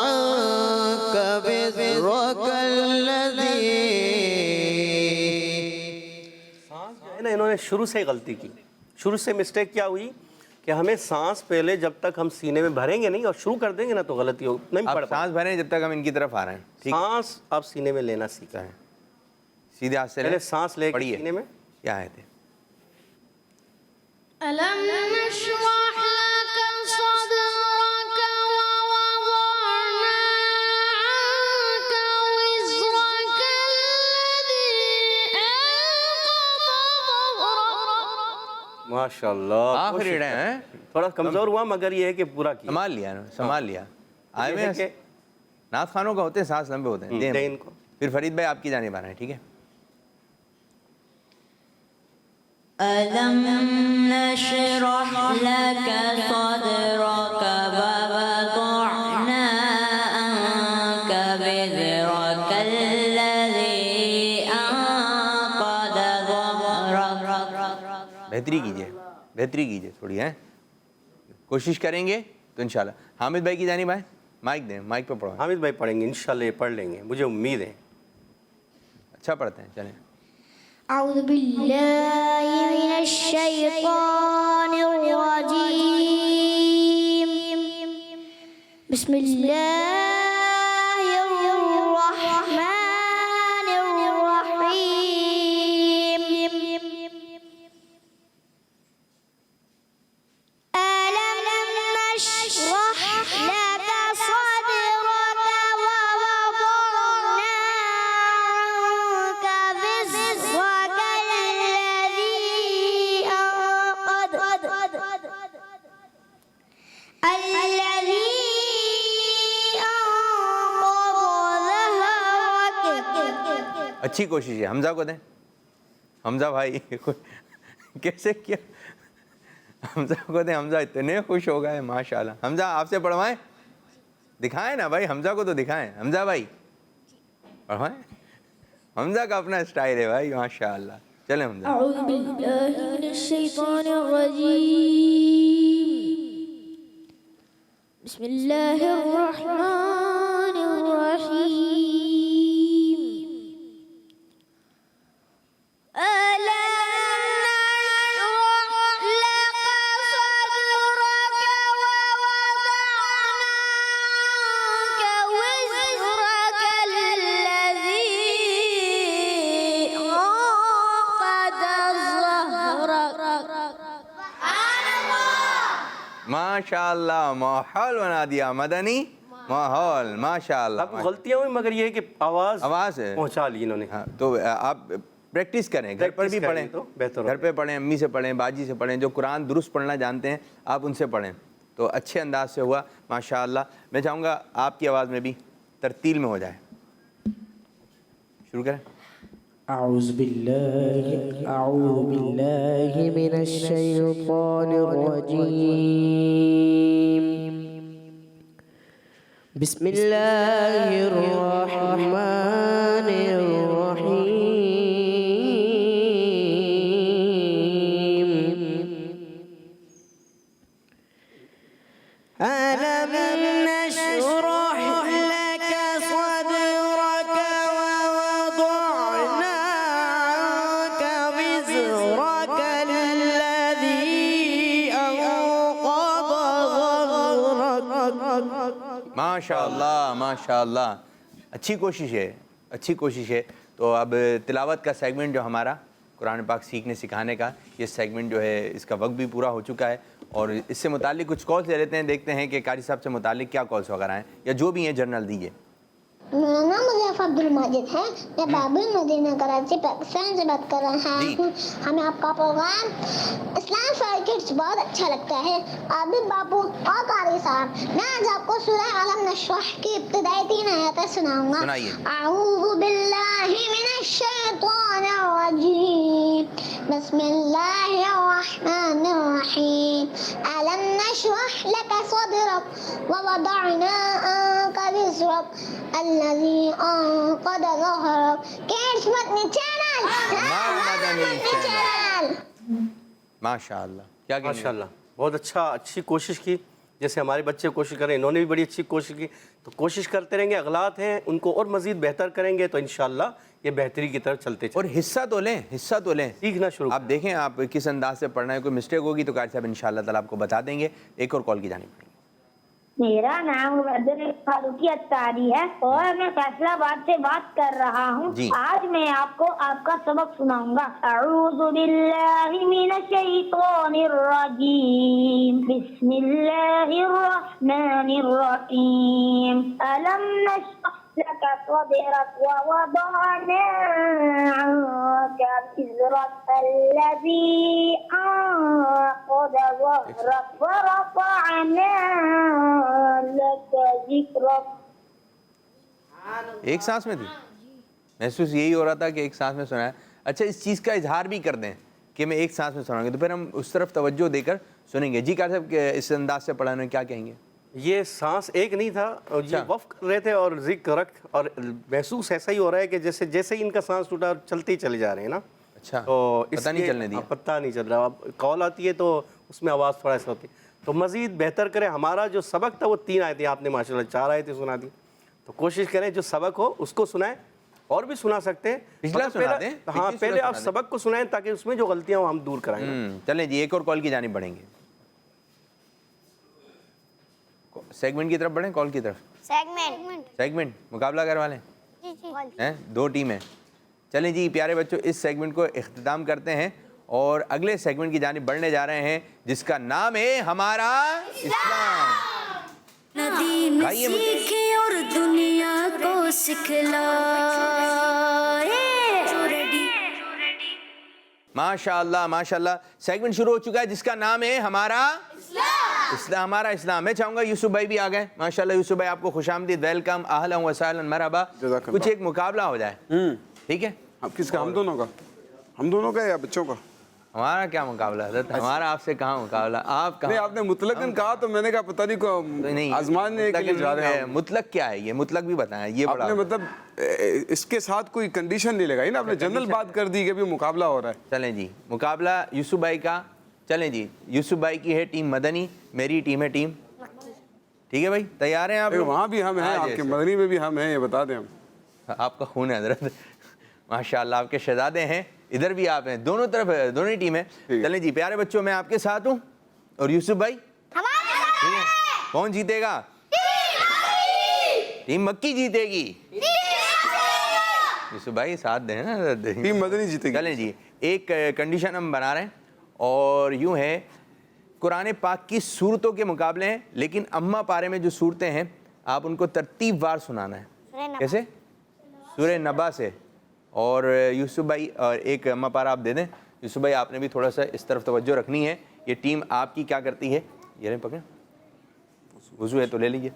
عنك وزرك الذي. انہوں نے شروع سے غلطی کی. شروع سے مسٹیک کیا ہوئی کہ ہمیں سانس پہلے جب تک ہم سینے میں بھریں گے نہیں اور شروع کر دیں گے نا تو غلطی ہو نہیں پڑ سانس بھریں جب تک ہم ان کی طرف آ رہے ہیں. سانس آپ سینے میں لینا سیکھا ہے سیدھے ہاتھ سے پہلے سانس لے کے سینے میں. کیا ہے ألم نشرح لك صدرك ووضعنا عنك وزرك الذي أنقض ظهرك. ماشاء اللہ آخری رہے ہیں تھوڑا کمزور ہوا مگر یہ ہے کہ پورا کیا سنبھال لیا. آئے ہوئے نعت خانوں کا ہوتے ہیں سانس لمبے ہوتے ہیں دیں ان کو. پھر فرید بھائی آپ کی جانب آ رہے ہیں. ٹھیک ہے ألم نشرح لك صدرك ووضعنا عنك وزرك الذي أنقض ظهرك. بہتری کیجئے تھوڑی ہے کوشش کریں گے تو انشاءاللہ. حامد بھائی کی جانب آئیں مائک دیں مائک پہ پڑھو. حامد بھائی پڑھیں گے انشاءاللہ یہ پڑھ لیں گے مجھے امید ہے. اچھا پڑھتے ہیں چلیں. أعوذ بالله من الشيطان الرجيم. بسم الله الرحمن الرحيم. ألم نشرح لك صدرك ووضعنا عنك وزرك الذي أنقض اچھی کوشش ہے. حمزہ کو دیں. حمزہ بھائی کیسے کیا؟ حمزہ کو دیں. حمزہ اتنے خوش ہو گئے ماشاءاللہ. حمزہ آپ سے پڑھوائیں, دکھائیں نا بھائی, حمزہ کو تو دکھائیں. حمزہ بھائی پڑھوائیں. حمزہ کا اپنا اسٹائل ہے بھائی ماشاءاللہ. چلیں حمزہ. أعوذ بالله من الشيطان الرجيم بسم الله الرحمن الرحيم ألم نشرح لك صدرك ووضعنا عنك وزرك الذي أنقض ظهرك ماشاءاللہ ماحول بنا دیا, مدنی ماحول ماشاءاللہ. اب غلطیاں ہوئی مگر یہ ہے کہ آواز ہے پہنچا لی انہوں نے. ہاں, تو آپ پریکٹس کریں, گھر پر بھی پڑھیں, تو بہتر گھر پہ پڑھیں, امی سے پڑھیں, باجی سے پڑھیں, جو قرآن درست پڑھنا جانتے ہیں آپ ان سے پڑھیں. تو اچھے انداز سے ہوا ماشاءاللہ. میں چاہوں گا آپ کی آواز میں بھی ترتیل میں ہو جائے. شروع کریں. أعوذ بالله من الشيطان الرجيم بسم الله الرحمن الرحيم ألم نشرح لك صدرك ووضعنا عنك وزرك الذي أنقض ظهرك. ماشاءاللہ ماشاءاللہ. اچھی کوشش ہے, اچھی کوشش ہے. تو اب تلاوت کا سیگمنٹ جو ہمارا قرآن پاک سیکھنے سکھانے کا, یہ سیگمنٹ جو ہے اس کا وقت بھی پورا ہو چکا ہے, اور اس سے متعلق کچھ کالس لے لیتے ہیں, دیکھتے ہیں کہ قاری صاحب سے متعلق کیا کالس وغیرہ ہیں, یا جو بھی ہیں جنرل دیجیے. میرا نام مظفر عبد المجید ہے. میں باب المدینہ کراچی پاکستان سے بات کر رہا ہوں. ہمیں آپ کا پروگرام اسلام فار کڈس بہت اچھا لگتا ہے. عابد باپو اور قاری صاحب, میں آج آپ کو سورہ علم نشرح کی ابتدائی 3 آیتیں سناؤں گا. اعوذ باللہ من الشیطان الرجیم بسم اللہ الرحمن الرحیم علم نشرح لك صدرك ووضعنا عنك وزرك الذي أنقض ظهرك. کیڈس مدنی چینل. ماشاءاللہ. کیا کہیں گے؟ ماشاءاللہ بہت اچھی کوشش کی. جیسے ہمارے بچے کوشش کریں, انہوں نے بھی بڑی اچھی کوشش کی. تو کوشش کرتے رہیں گے, اغلاط ہیں ان کو اور مزید بہتر کریں گے تو انشاءاللہ یہ بہتری کی طرف چلتے چلیں. اور حصہ تو لیں, حصہ تو لیں, سیکھنا شروع. آپ دیکھیں آپ کس انداز سے پڑھنا ہے. کوئی مسٹیک ہوگی تو قاری صاحب انشاءاللہ تعالیٰ آپ کو بتا دیں گے. ایک اور کال کی جانب پڑیں گے. میرا نام عبدل فاروقی اتاری ہے اور میں فیصلہ آباد سے بات کر رہا ہوں. آج میں آپ کو آپ کا سبق سناؤں گا. اعوذ باللہ من الشیطان الرجیم بسم اللہ الرحمن الرحیم علم نشرح لك صدرك ووضعنا عنك وزرك الذي أنقض ظهرك ورفعنا لك ذكرك. ایک سانس میں تھی, محسوس یہی ہو رہا تھا کہ ایک سانس میں سنا ہے. اچھا, اس چیز کا اظہار بھی کر دیں کہ میں ایک سانس میں سناؤں گے, تو پھر ہم اس طرف توجہ دے کر سنیں گے. جی قاری صاحب اس انداز سے پڑھانے کیا کہیں گے؟ یہ سانس ایک نہیں تھا, اور یہ وقف کر رہے تھے اور ذکر رکھ, اور محسوس ایسا ہی ہو رہا ہے کہ جیسے ہی ان کا سانس ٹوٹا چلتے ہی چلے جا رہے ہیں نا. اچھا, تو پتہ نہیں چلنے دیا. پتہ نہیں چل رہا. اب کال آتی ہے تو اس میں آواز تھوڑا ایسا ہوتی ہے. تو مزید بہتر کریں. ہمارا جو سبق تھا وہ 3 آیتیں آپ نے ماشاءاللہ 4 آیتیں سنا دی. تو کوشش کریں جو سبق ہو اس کو سنائیں, اور بھی سنا سکتے ہیں. پچھلا سنا دیں. ہاں, پہلے آپ سبق کو سنائیں تاکہ اس میں جو غلطیاں ہوں ہم دور کرائیں. چلیں جی, ایک اور کال کی جانب بڑھیں گے. سیگمنٹ کی طرف بڑھیں, کال کی طرف. سیگمنٹ مقابلہ کرنے والے ہیں, 2 ٹیمیں. چلیں جی پیارے بچوں, اس سیگمنٹ کو اختتام کرتے ہیں اور اگلے سیگمنٹ کی جانب بڑھنے جا رہے ہیں جس کا نام ہے ہمارا اسلام. ندیم سیکھے اور دنیا کو سکھلائے. ماشاءاللہ ماشاءاللہ. سیگمنٹ شروع ہو چکا ہے جس کا نام ہے ہمارا اسلام. ہمارا اسلام. میں چاہوں گا یوسف بھائی بھی آ گئے. ماشاءاللہ یوسف بھائی آپ کو خوش آمدید, ویلکم, اہلا و سہلا, مرحبا. کچھ ایک مقابلہ ہو جائے. ٹھیک ہے. اب کس کا؟ ہم دونوں کا یا بچوں کا؟ ہمارا کیا مقابلہ حضرت, ہمارا آپ سے کہاں مقابلہ, آپ نہیں, کہاں. آپ نے مطلقاً کہا تو میں نے کہا پتہ نہیں آزمانے کے لیے جا رہے ہیں. مطلق کیا ہے یہ, مطلق بھی بتائیں. یہ آپ بڑا نے مطلب اس کے ساتھ کوئی کنڈیشن نہیں لگائی نا, آپ نے جنرل بات کر دی کہ بھی مقابلہ ہو رہا ہے. چلیں جی, مقابلہ یوسف بھائی کا. چلیں جی, یوسف بھائی کی ہے ٹیم مدنی, میری ٹیم ہے ٹیم. ٹھیک ہے بھائی, تیار ہیں آپ؟ وہاں بھی ہم ہیں, آپ کے مدنی میں بھی ہم ہیں, یہ بتا دیں. ہم آپ کا خون ہے حضرت, ماشاءاللہ آپ کے شہزادے ہیں, ادھر بھی آپ ہیں, دونوں طرف دونوں ہی ٹیم ہے. چلیں جی پیارے بچوں, میں آپ کے ساتھ ہوں, اور یوسف بھائی کون جیتے گا؟ ٹیم مکی جیتے گی. یوسف بھائی ساتھ دیں نا, ٹیم مدنی جیتے گی. چلیں جی, ایک کنڈیشن ہم بنا رہے ہیں, اور یوں ہے قرآن پاک کی صورتوں کے مقابلے ہیں, لیکن اماں پارے میں جو صورتیں ہیں آپ ان کو ترتیب وار سنانا ہے. کیسے؟ سورہ نبا سے. اور یوسف بھائی ایک اماں پارا آپ دے دیں. یوسف بھائی آپ نے بھی تھوڑا سا اس طرف توجہ رکھنی ہے. یہ ٹیم آپ کی کیا کرتی ہے, یہ رہیں پکڑیں, وضو ہے تو لے لیجیے.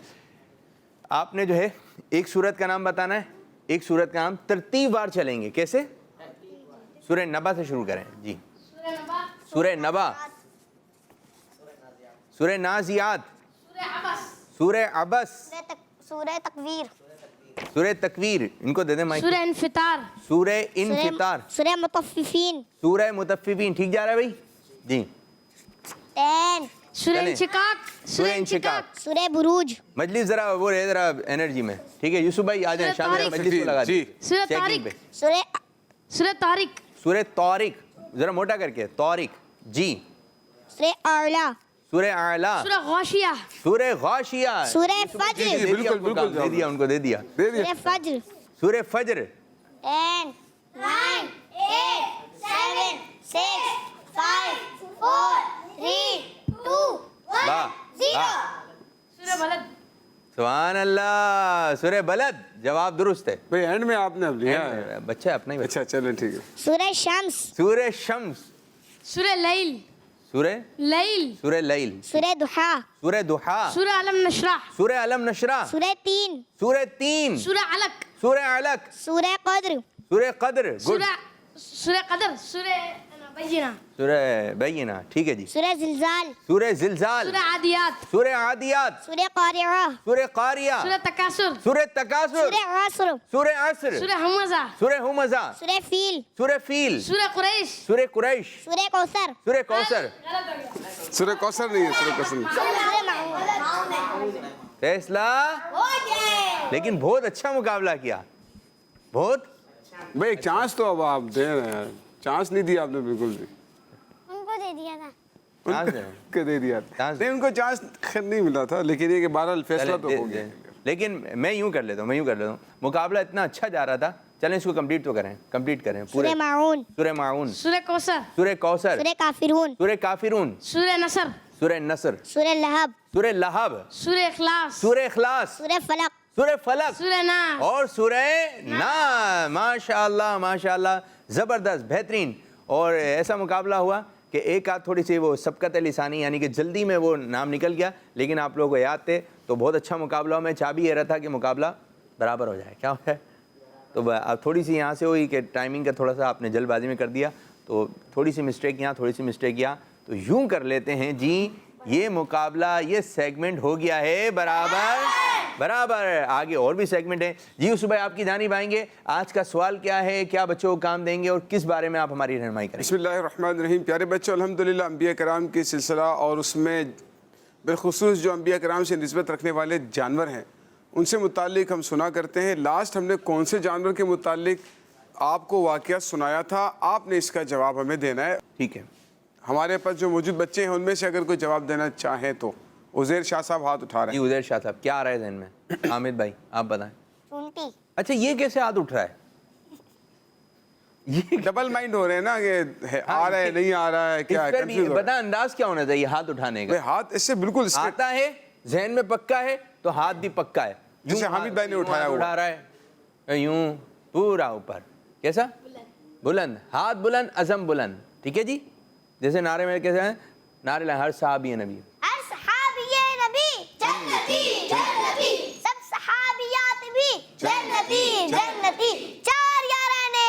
آپ نے جو ہے ایک سورت کا نام بتانا ہے, ایک سورت کا نام ترتیب وار چلیں گے. کیسے؟ سورہ نبا سے شروع کریں جی. سورہ نبا, سورہ نازیات, سورہ عبس, سورہ تکویر, سورہ تکویر, ان کو دے دیں مائک. سورہ انفطار, سورہ انفطار, سورہ مطففین, سورہ مطففین. ٹھیک جا رہا ہے بھائی جی. سورہ چلیں. انشقاق, سورہ انشقاق, سورہ بروج, مجلس ذرا وہ رہے ذرا انرجی میں. ٹھیک ہے یوسف بھائی آ جائیں, سورہ شامل طارق. مجلس کو لگا دیں. سورہ چیکنگ طارق, پہ. سورہ طارق, سورہ طارق, ذرا موٹا کر کے, طارق جی. سورہ اعلیٰ, سورہ اعلیٰ, سورہ غاشیہ, سورہ غاشیہ, سورہ فجر, دے دیا بالکل، ان کو کام, بالکل دے دیا ان کو, دے دیا. سورہ فجر. سورہ فجر. 10 9 8 7 6 5 4 3 2 واہ, 0. سورہ بلد, سبحان اللہ. سورہ بلد, جواب درست ہے. بھائی اینڈ میں آپ نے اب لیا ہے. بچہ اپنا ہی بچہ. اچھا چلیں ٹھیک ہے. سورہ شمس, سورہ شمس, سورہ لیل, سورہ لیل, سورہ لیل, سورہ دحا, سورہ دحا, سورہ علم نشرح, سورہ علم نشرح, سورہ تین, سورہ تین, سورہ علق, سورہ علق, سورہ قدر, سورہ قدر. گڈ. سورہ قدر, سورہ بینہ, سورہ بینہ. ٹھیک ہے جی. سورہ زلزال, سورہ زلزال, سورہ عادیات, سورہ عادیات, سورہ قارعہ, سورہ قاریہ, سورہ تکاثر, سورہ تکاثر, سورہ عصر, سورہ عصر, سورہ حمزہ, سورہ ہمزہ, سورہ فیل, سورہ فیل, سورہ قریش, سورہ قریش, سورہ کوثر, سورہ کوثر. سورہ کوثر نہیں ہے, سورہ کوثر نہیں. سورہ معون. فیصلہ. لیکن بہت اچھا مقابلہ کیا, بہت. بھائی ایک چانس تو اب آپ دے رہے ہیں, چانس نہیں دیا آپ نے بالکل بھی. ان کو دے دیا تھا. چانس ہے. کہ دے دیا تھا. چانس. نہیں ان کو چانس خیر نہیں ملا تھا, لیکن یہ کہ بہرحال فیصلہ تو ہو گیا. لیکن میں یوں کر لیتا ہوں, مقابلہ اتنا اچھا جا رہا تھا, چلیں اس کو کمپلیٹ تو کریں, کمپلیٹ کریں پورے. سورہ معون, سورہ معون, سورہ کوثر, سورہ کوثر, سورہ کافرون, سورہ کافرون, سورہ نصر, سورہ نصر, سورہ لہب, سورہ لہب, سورہ اخلاص, سورہ اخلاص, سورہ فلق, سورہ فلق, سورہ ناس, اور سورہ ناس. ماشاءاللہ ماشاءاللہ, زبردست, بہترین. اور ایسا مقابلہ ہوا کہ ایک آدھ تھوڑی سی وہ سبقت لسانی, یعنی کہ جلدی میں وہ نام نکل گیا, لیکن آپ لوگوں کو یاد تھے, تو بہت اچھا مقابلہ ہوا. میں چاہ بھی یہ رہا تھا کہ مقابلہ برابر ہو جائے. کیا ہوتا ہے, تو اب تھوڑی سی یہاں سے ہوئی کہ ٹائمنگ کا تھوڑا سا آپ نے جلد بازی میں کر دیا, تو تھوڑی سی مسٹیک یہاں, تھوڑی سی مسٹیک یہاں. تو یوں کر لیتے ہیں جی, یہ مقابلہ, یہ سیگمنٹ ہو گیا ہے برابر برابر. آگے اور بھی سیگمنٹ ہیں جی. یوسف بھائی آپ کی جانب آئیں گے, آج کا سوال کیا ہے, کیا بچوں کو کام دیں گے, اور کس بارے میں آپ ہماری رہنمائی کریں گے؟ بسم اللہ الرحمن الرحیم. پیارے بچوں, الحمدللہ انبیاء کرام کی سلسلہ, اور اس میں بالخصوص جو انبیاء کرام سے نسبت رکھنے والے جانور ہیں ان سے متعلق ہم سنا کرتے ہیں. لاسٹ ہم نے کون سے جانور کے متعلق آپ کو واقعہ سنایا تھا, آپ نے اس کا جواب ہمیں دینا ہے. ٹھیک ہے. ہمارے پاس جو موجود بچے ہیں ان میں سے اگر کوئی جواب دینا چاہیں تو. عزیر شاہ صاحب ہاتھ اٹھا رہے جی ہیں. عزیر شاہ صاحب, کیا آ رہا ہے ذہن میں؟ حامد بھائی آپ بتائیں. سنتی, اچھا یہ کیسے ہاتھ اٹھ رہا ہے؟ یہ ڈبل مائنڈ ہو رہے ہیں نا, کہ آ رہا ہے نہیں آ رہا ہے, کیا ہے, کنفیوز ہو رہا بتا انداز کیا ہونا چاہیے ہاتھ اٹھانے کا؟ ہے. ہاتھ اس سے بالکل آتا ہے, ذہن میں پکا ہے, تو ہاتھ بھی پکا ہے. جیسے حامد بھائی نے اٹھایا ہوا. اٹھا رہا ہے یوں پورا اوپر, کیسا بلند, ہاتھ بلند, عزم بلند. ٹھیک ہے جی. جیسے نعرے میں کیسے ہیں, نعرے لائیں, ہر صحابی نبی, ہر صحابی نبی جنتی جنتی, سب صحابیات بھی جنتی جنتی, چار یارانے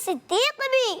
صدیق بھی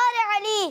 اور علی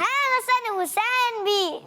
ہیں حسن حسین بھی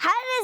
ہر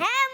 ہیں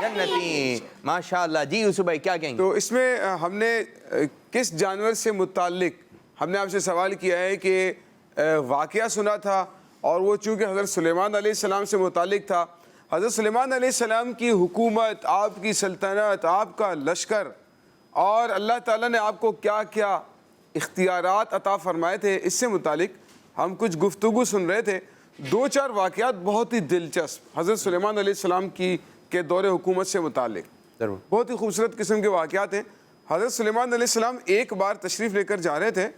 جنتی. ماشاءاللہ. جی یوسف بھائی کیا کہیں گے؟ تو اس میں ہم نے کس جانور سے متعلق ہم نے آپ سے سوال کیا ہے کہ واقعہ سنا تھا اور وہ چونکہ حضرت سلیمان علیہ السلام سے متعلق تھا. حضرت سلیمان علیہ السلام کی حکومت، آپ کی سلطنت، آپ کا لشکر اور اللہ تعالیٰ نے آپ کو کیا کیا اختیارات عطا فرمائے تھے، اس سے متعلق ہم کچھ گفتگو سن رہے تھے. 2-4 واقعات بہت ہی دلچسپ حضرت سلیمان علیہ السلام کے دور حکومت سے متعلق ضرور. بہت ہی خوبصورت قسم کے واقعات ہیں. حضرت سلیمان علیہ السلام ایک بار تشریف لے کر جا رہے تھے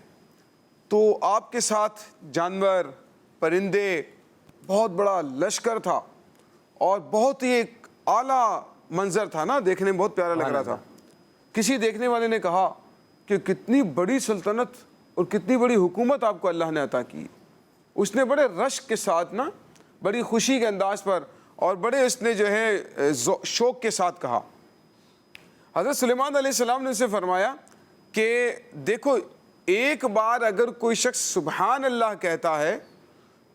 تو آپ کے ساتھ جانور، پرندے، بہت بڑا لشکر تھا اور بہت ہی ایک اعلیٰ منظر تھا نا، دیکھنے میں بہت پیارا لگ رہا تھا. کسی دیکھنے والے نے کہا کہ کتنی بڑی سلطنت اور کتنی بڑی حکومت آپ کو اللہ نے عطا کی. اس نے بڑے رشک کے ساتھ نا، بڑی خوشی کے انداز پر اور بڑے اس نے جو ہے شوق کے ساتھ کہا. حضرت سلیمان علیہ السلام نے اسے فرمایا کہ دیکھو، ایک بار اگر کوئی شخص سبحان اللہ کہتا ہے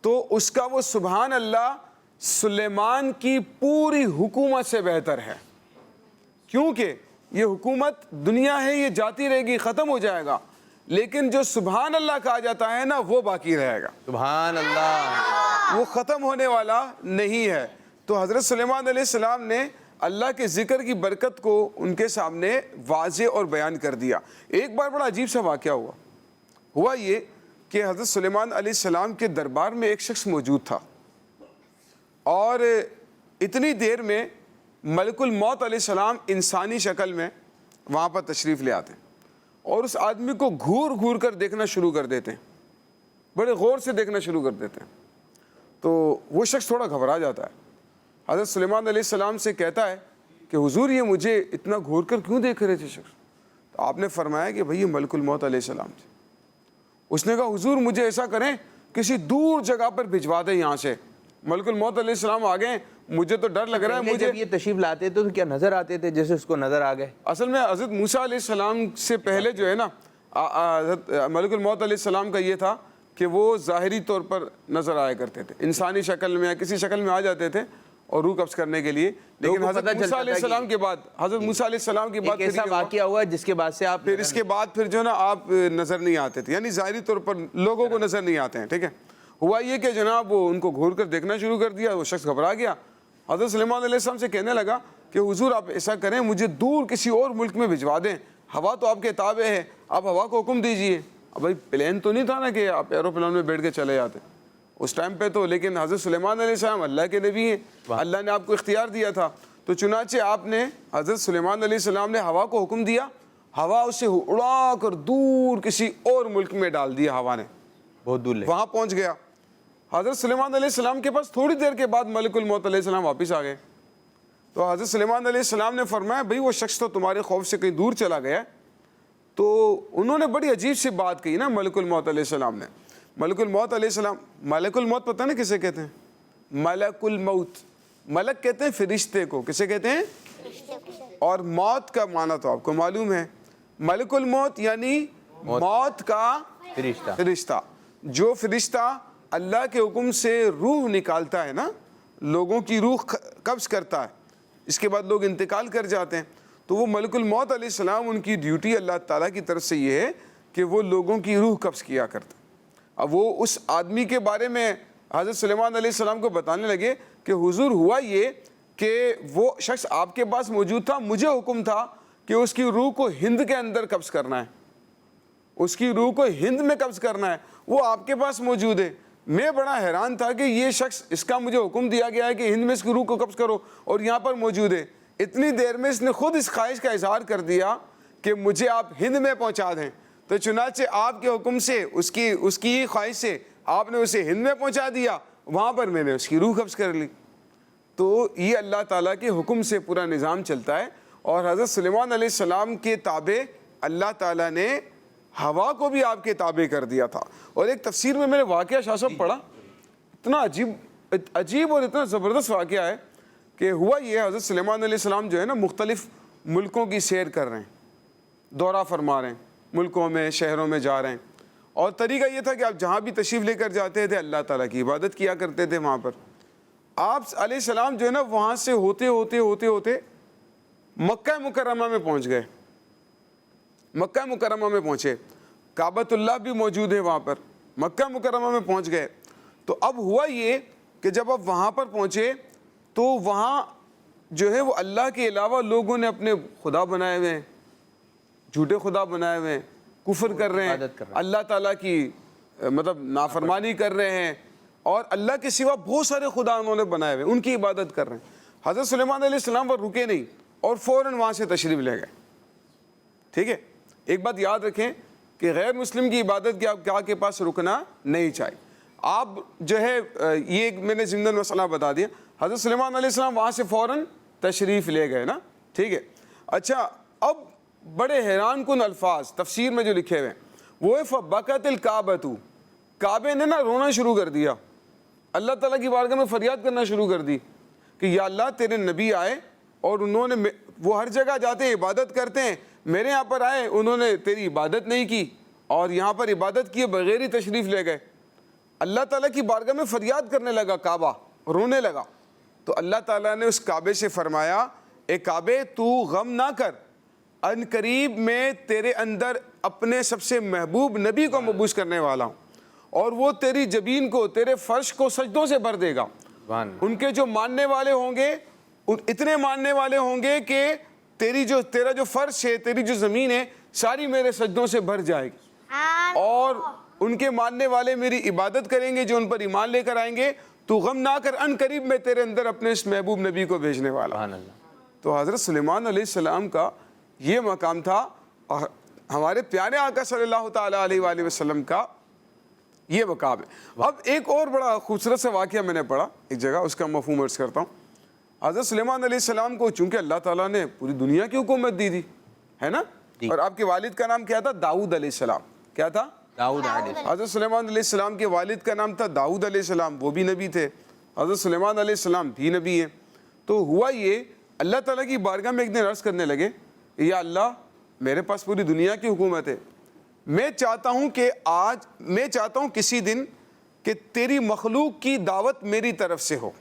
تو اس کا وہ سبحان اللہ سلیمان کی پوری حکومت سے بہتر ہے، کیونکہ یہ حکومت دنیا ہے، یہ جاتی رہے گی، ختم ہو جائے گا، لیکن جو سبحان اللہ کہا جاتا ہے نا وہ باقی رہے گا. سبحان اللہ. وہ ختم ہونے والا نہیں ہے. تو حضرت سلیمان علیہ السلام نے اللہ کے ذکر کی برکت کو ان کے سامنے واضح اور بیان کر دیا. ایک بار بڑا عجیب سا واقعہ ہوا یہ کہ حضرت سلیمان علیہ السلام کے دربار میں ایک شخص موجود تھا اور اتنی دیر میں ملک الموت علیہ السلام انسانی شکل میں وہاں پر تشریف لے آتے اور اس آدمی کو گھور گھور کر دیکھنا شروع کر دیتے ہیں، بڑے غور سے دیکھنا شروع کر دیتے ہیں. تو وہ شخص تھوڑا گھبرا جاتا ہے. حضرت سلیمان علیہ السلام سے کہتا ہے کہ حضور یہ مجھے اتنا گھور کر کیوں دیکھ رہے تھے شخص؟ تو آپ نے فرمایا کہ بھئی یہ ملک الموت علیہ السلام تھے. اس نے کہا حضور مجھے ایسا کریں کسی دور جگہ پر بھجوا دیں یہاں سے. ملک الموت علیہ السلام آ گئے، مجھے تو ڈر لگ رہا ہے. مجھے جب یہ تشریف لاتے تو کیا نظر آتے تھے جیسے اس کو نظر آ گئے؟ اصل میں حضرت موسیٰ علیہ السلام سے پہلے جو ہے نا حضرت ملک الموت علیہ السلام کا یہ تھا کہ وہ ظاہری طور پر نظر آیا کرتے تھے، انسانی شکل میں یا کسی شکل میں آ جاتے تھے اور روح قبض کرنے کے لیے. لیکن حضرت موسیٰ علیہ السلام کے بعد ایک ایسا واقعہ ہوا جس کے بعد سے آپ پھر اس کے بعد پھر جو ہے نا آپ نظر نہیں آتے تھے، یعنی ظاہری طور پر لوگوں کو نظر نہیں آتے ہیں. ٹھیک ہے. ہوا یہ کہ جناب وہ ان کو گھور کر دیکھنا شروع کر دیا. وہ شخص گھبرا گیا. حضرت سلیمان علیہ السلام سے کہنے لگا کہ حضور آپ ایسا کریں مجھے دور کسی اور ملک میں بھجوا دیں، ہوا تو آپ کے تابع ہے، آپ ہوا کو حکم دیجئے. اب بھائی پلین تو نہیں تھا نا کہ آپ ایروپلان میں بیٹھ کے چلے جاتے اس ٹائم پہ تو، لیکن حضرت سلیمان علیہ السلام اللہ کے نبی ہیں، اللہ نے آپ کو اختیار دیا تھا. تو چنانچہ آپ نے حضرت سلیمان علیہ السلام نے ہوا کو حکم دیا، ہوا اسے اڑا کر دور کسی اور ملک میں ڈال دیا. ہوا نے بہت دور لے وہاں پہنچ گیا. حضرت سلیمان علیہ السلام کے پاس تھوڑی دیر کے بعد ملک الموت علیہ السلام واپس آ گئے. تو حضرت سلیمان علیہ السلام نے فرمایا بھئی وہ شخص تو تمہارے خوف سے کہیں دور چلا گیا. تو انہوں نے بڑی عجیب سی بات کہی نا ملک الموت علیہ السلام نے. ملک الموت علیہ السلام، ملک الموت پتہ نا کسے کہتے ہیں؟ ملک الموت. ملک کہتے ہیں فرشتے کو. کسے کہتے ہیں؟ اور موت کا معنی تو آپ کو معلوم ہے. ملک الموت یعنی موت کا فرشتہ. جو فرشتہ اللہ کے حکم سے روح نکالتا ہے نا، لوگوں کی روح قبض کرتا ہے، اس کے بعد لوگ انتقال کر جاتے ہیں. تو وہ ملک الموت علیہ السلام ان کی ڈیوٹی اللہ تعالیٰ کی طرف سے یہ ہے کہ وہ لوگوں کی روح قبض کیا کرتا. اب وہ اس آدمی کے بارے میں حضرت سلیمان علیہ السلام کو بتانے لگے کہ حضور ہوا یہ کہ وہ شخص آپ کے پاس موجود تھا، مجھے حکم تھا کہ اس کی روح کو ہند کے اندر قبض کرنا ہے، اس کی روح کو ہند میں قبض کرنا ہے، وہ آپ کے پاس موجود ہے. میں بڑا حیران تھا کہ یہ شخص، اس کا مجھے حکم دیا گیا ہے کہ ہند میں اس کی روح کو قبض کرو اور یہاں پر موجود ہے. اتنی دیر میں اس نے خود اس خواہش کا اظہار کر دیا کہ مجھے آپ ہند میں پہنچا دیں. تو چنانچہ آپ کے حکم سے اس کی خواہش سے آپ نے اسے ہند میں پہنچا دیا, وہاں پر میں نے اس کی روح قبض کر لی. تو یہ اللہ تعالیٰ کے حکم سے پورا نظام چلتا ہے. اور حضرت سلیمان علیہ السلام کے تابع اللہ تعالیٰ نے ہوا کو بھی آپ کے تابع کر دیا تھا. اور ایک تفسیر میں نے واقعہ شاہ صاحب پڑھا, اتنا عجیب اور اتنا زبردست واقعہ ہے کہ ہوا یہ, حضرت سلیمان علیہ السلام جو ہے نا مختلف ملکوں کی سیر کر رہے ہیں, دورہ فرما رہے ہیں, ملکوں میں شہروں میں جا رہے ہیں. اور طریقہ یہ تھا کہ آپ جہاں بھی تشریف لے کر جاتے تھے اللہ تعالیٰ کی عبادت کیا کرتے تھے وہاں پر. آپ علیہ السلام جو ہے نا وہاں سے ہوتے ہوتے مکہ مکرمہ میں پہنچ گئے. مکہ مکرمہ میں پہنچے, کعبۃ اللہ بھی موجود ہے وہاں پر, مکہ مکرمہ میں پہنچ گئے. تو اب ہوا یہ کہ جب آپ وہاں پر پہنچے تو وہاں جو ہے وہ اللہ کے علاوہ لوگوں نے اپنے خدا بنائے ہوئے ہیں, جھوٹے خدا بنائے ہوئے ہیں, کفر کر رہے ہیں, اللہ تعالیٰ کی مطلب نافرمانی کر رہے ہیں, اور اللہ کے سوا بہت سارے خدا انہوں نے بنائے ہوئے, ان کی عبادت کر رہے ہیں. حضرت سلیمان علیہ السلام وہ رکے نہیں اور فوراً وہاں سے تشریف لے گئے. ٹھیک ہے, ایک بات یاد رکھیں کہ غیر مسلم کی عبادت کے آپ کے پاس رکنا نہیں چاہیے. آپ جو ہے یہ میں نے ضمن مسئلہ بتا دیا, حضرت سلیمان علیہ السلام وہاں سے فوراً تشریف لے گئے نا. ٹھیک ہے, اچھا اب بڑے حیران کن الفاظ تفسیر میں جو لکھے ہوئے ہیں وہ فبکت الکعبۃ, کعبے نے نا رونا شروع کر دیا, اللہ تعالیٰ کی بارگاہ میں فریاد کرنا شروع کر دی کہ یا اللہ تیرے نبی آئے اور انہوں نے, وہ ہر جگہ جاتے ہیں عبادت کرتے ہیں, میرے یہاں پر آئے انہوں نے تیری عبادت نہیں کی اور یہاں پر عبادت کیے بغیر ہی تشریف لے گئے. اللہ تعالیٰ کی بارگاہ میں فریاد کرنے لگا کعبہ, رونے لگا. تو اللہ تعالیٰ نے اس کعبے سے فرمایا اے کعبے تو غم نہ کر, ان قریب میں تیرے اندر اپنے سب سے محبوب نبی کو مبعوث کرنے والا ہوں, اور وہ تیری جبین کو, تیرے فرش کو سجدوں سے بھر دے گا. ان کے جو ماننے والے ہوں گے اتنے ماننے والے ہوں گے کہ تیرا جو فرش ہے, تیری جو زمین ہے ساری میرے سجدوں سے بھر جائے گی, اور ان کے ماننے والے میری عبادت کریں گے جو ان پر ایمان لے کر آئیں گے. تو غم نہ کر, ان قریب میں تیرے اندر اپنے اس محبوب نبی کو بھیجنے والا. تو حضرت سلیمان علیہ السلام کا یہ مقام تھا, اور ہمارے پیارے آقا صلی اللہ تعالیٰ علیہ وآلہ وسلم کا یہ مقام ہے. اب ایک اور بڑا خوبصورت سا واقعہ میں نے پڑھا ایک جگہ, اس کا مفہوم عرض کرتا ہوں. حضرت سلیمان علیہ السلام کو چونکہ اللہ تعالیٰ نے پوری دنیا کی حکومت دی تھی, ہے نا, اور آپ کے والد کا نام کیا تھا؟ داؤد علیہ السلام. کیا تھا؟ داؤد. حضرت سلیمان علیہ السلام کے والد کا نام تھا داؤد علیہ السلام, وہ بھی نبی تھے. حضرت سلیمان علیہ السلام بھی نبی ہیں. تو ہوا یہ, اللہ تعالیٰ کی بارگاہ میں ایک دن عرض کرنے لگے یا اللہ میرے پاس پوری دنیا کی حکومت ہے, میں چاہتا ہوں کسی دن کہ تیری مخلوق کی دعوت میری طرف سے ہو,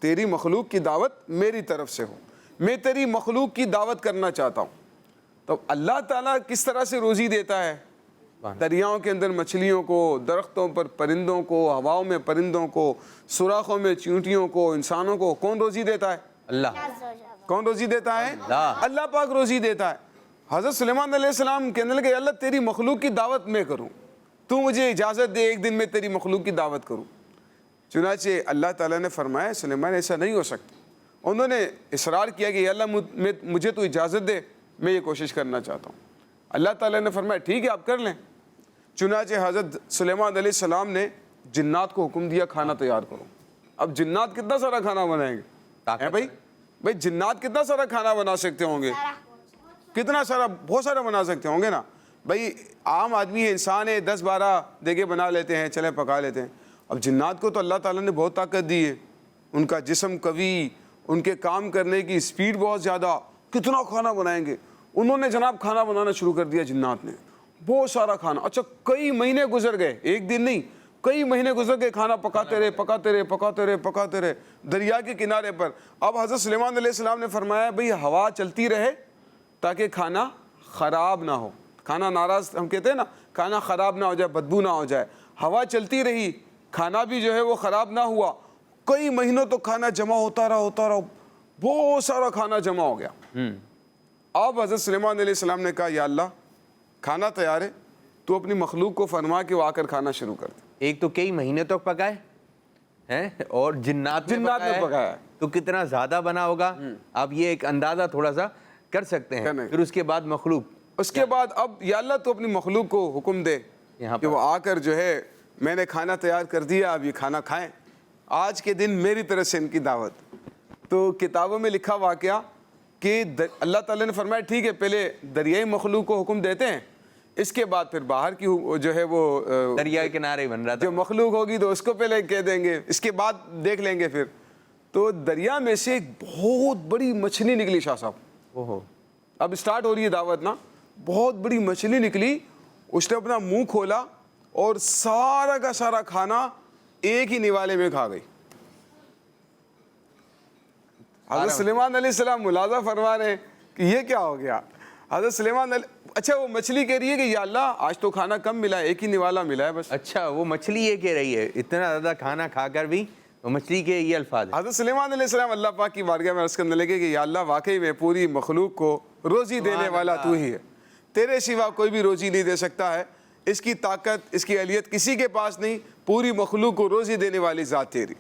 تیری مخلوق کی دعوت میری طرف سے ہو, میں تیری مخلوق کی دعوت کرنا چاہتا ہوں. تو اللہ تعالیٰ کس طرح سے روزی دیتا ہے؟ دریاؤں کے اندر مچھلیوں کو, درختوں پر پرندوں کو, ہواؤں میں پرندوں کو, سوراخوں میں چیونٹیوں کو, انسانوں کو کون روزی دیتا ہے؟ اللہ. کون روزی دیتا ہے؟ اللہ پاک روزی دیتا ہے. حضرت سلیمان علیہ السلام کہنے لگے اللہ تیری مخلوق کی دعوت میں کروں, تو مجھے اجازت دے ایک دن میں تیری مخلوق کی دعوت کروں. چنانچہ اللہ تعالیٰ نے فرمایا سلیمان ایسا نہیں ہو سکتا. انہوں نے اصرار کیا کہ اللہ مجھے تو اجازت دے, میں یہ کوشش کرنا چاہتا ہوں. اللہ تعالیٰ نے فرمایا ٹھیک ہے آپ کر لیں. چنانچہ حضرت سلیمان علیہ السلام نے جنات کو حکم دیا کھانا تیار کرو. اب جنات کتنا سارا کھانا بنائیں گے بھائی جنات کتنا سارا کھانا بنا سکتے ہوں گے؟ کتنا سارا, بہت سارا بنا سکتے ہوں گے نا بھائی. عام آدمی ہے, انسان ہے, 10-12 دیگے بنا لیتے ہیں, چلے پکا لیتے ہیں. اب جنات کو تو اللہ تعالیٰ نے بہت طاقت دی ہے, ان کا جسم قوی, ان کے کام کرنے کی سپیڈ بہت زیادہ, کتنا کھانا بنائیں گے. انہوں نے جناب کھانا بنانا شروع کر دیا جنات نے, بہت سارا کھانا. اچھا کئی مہینے گزر گئے, ایک دن نہیں کئی مہینے گزر گئے, کھانا پکاتے رہے دریا کے کنارے پر. اب حضرت سلیمان علیہ السلام نے فرمایا بھئی ہوا چلتی رہے تاکہ کھانا خراب نہ ہو. کھانا ناراض ہم کہتے ہیں نا, کھانا خراب نہ ہو جائے, بدبو نہ ہو جائے. ہوا چلتی رہی, کھانا بھی جو ہے وہ خراب نہ ہوا. کئی مہینوں تو کھانا جمع ہوتا رہا, بہت سارا کھانا جمع ہو گیا. اب حضرت سلیمان علیہ السلام نے کہا یا اللہ کھانا تیار ہے, تو اپنی مخلوق کو فرما کہ وہ آ کر کھانا شروع کر دے. ایک تو کئی مہینے تک پکائے ہیں, اور جنات میں پکایا تو کتنا زیادہ بنا ہوگا. آپ یہ ایک اندازہ تھوڑا سا کر سکتے ہیں. پھر اس کے بعد مخلوق اس کے بعد اب یا اللہ تو اپنی مخلوق کو حکم دے یہاں کہ وہ آ کر جو ہے میں نے کھانا تیار کر دیا، اب یہ کھانا کھائیں، آج کے دن میری طرف سے ان کی دعوت۔ تو کتابوں میں لکھا واقعہ کہ اللہ تعالیٰ نے فرمایا ٹھیک ہے پہلے دریائی مخلوق کو حکم دیتے ہیں، اس کے بعد پھر باہر کی جو ہے وہ دریا کے کنارے بن رہا تھا، جو مخلوق ہوگی تو اس کو پہلے کہہ دیں گے، اس کے بعد دیکھ لیں گے پھر۔ تو دریا میں سے ایک بہت بڑی مچھلی نکلی شاہ صاحب، اوہو، اب اسٹارٹ ہو رہی ہے دعوت نا، بہت بڑی مچھلی نکلی، اس نے اپنا منہ کھولا اور سارا کا سارا کھانا ایک ہی نوالے میں کھا گئی۔ حضرت سلیمان علیہ السلام ملاحظہ فرما رہے ہیں کہ یہ کیا ہو گیا۔ حضرت سلیمان اچھا وہ مچھلی کہہ رہی ہے کہ یا اللہ آج تو کھانا کم ملا ہے، ایک ہی نوالا ملا ہے بس۔ اچھا وہ مچھلی یہ کہہ رہی ہے، اتنا زیادہ کھانا کھا کر بھی وہ مچھلی کے یہ الفاظ ہیں۔ حضرت سلیمان علیہ السلام اللہ پاک کی بارگاہ میں عرض کرنے لگے کہ یا اللہ واقعی میں پوری مخلوق کو روزی دینے والا تو ہی ہے، تیرے سوا کوئی بھی روزی نہیں دے سکتا ہے، اس کی طاقت اس کی اہلیت کسی کے پاس نہیں، پوری مخلوق کو روزی دینے والی ذات تیری۔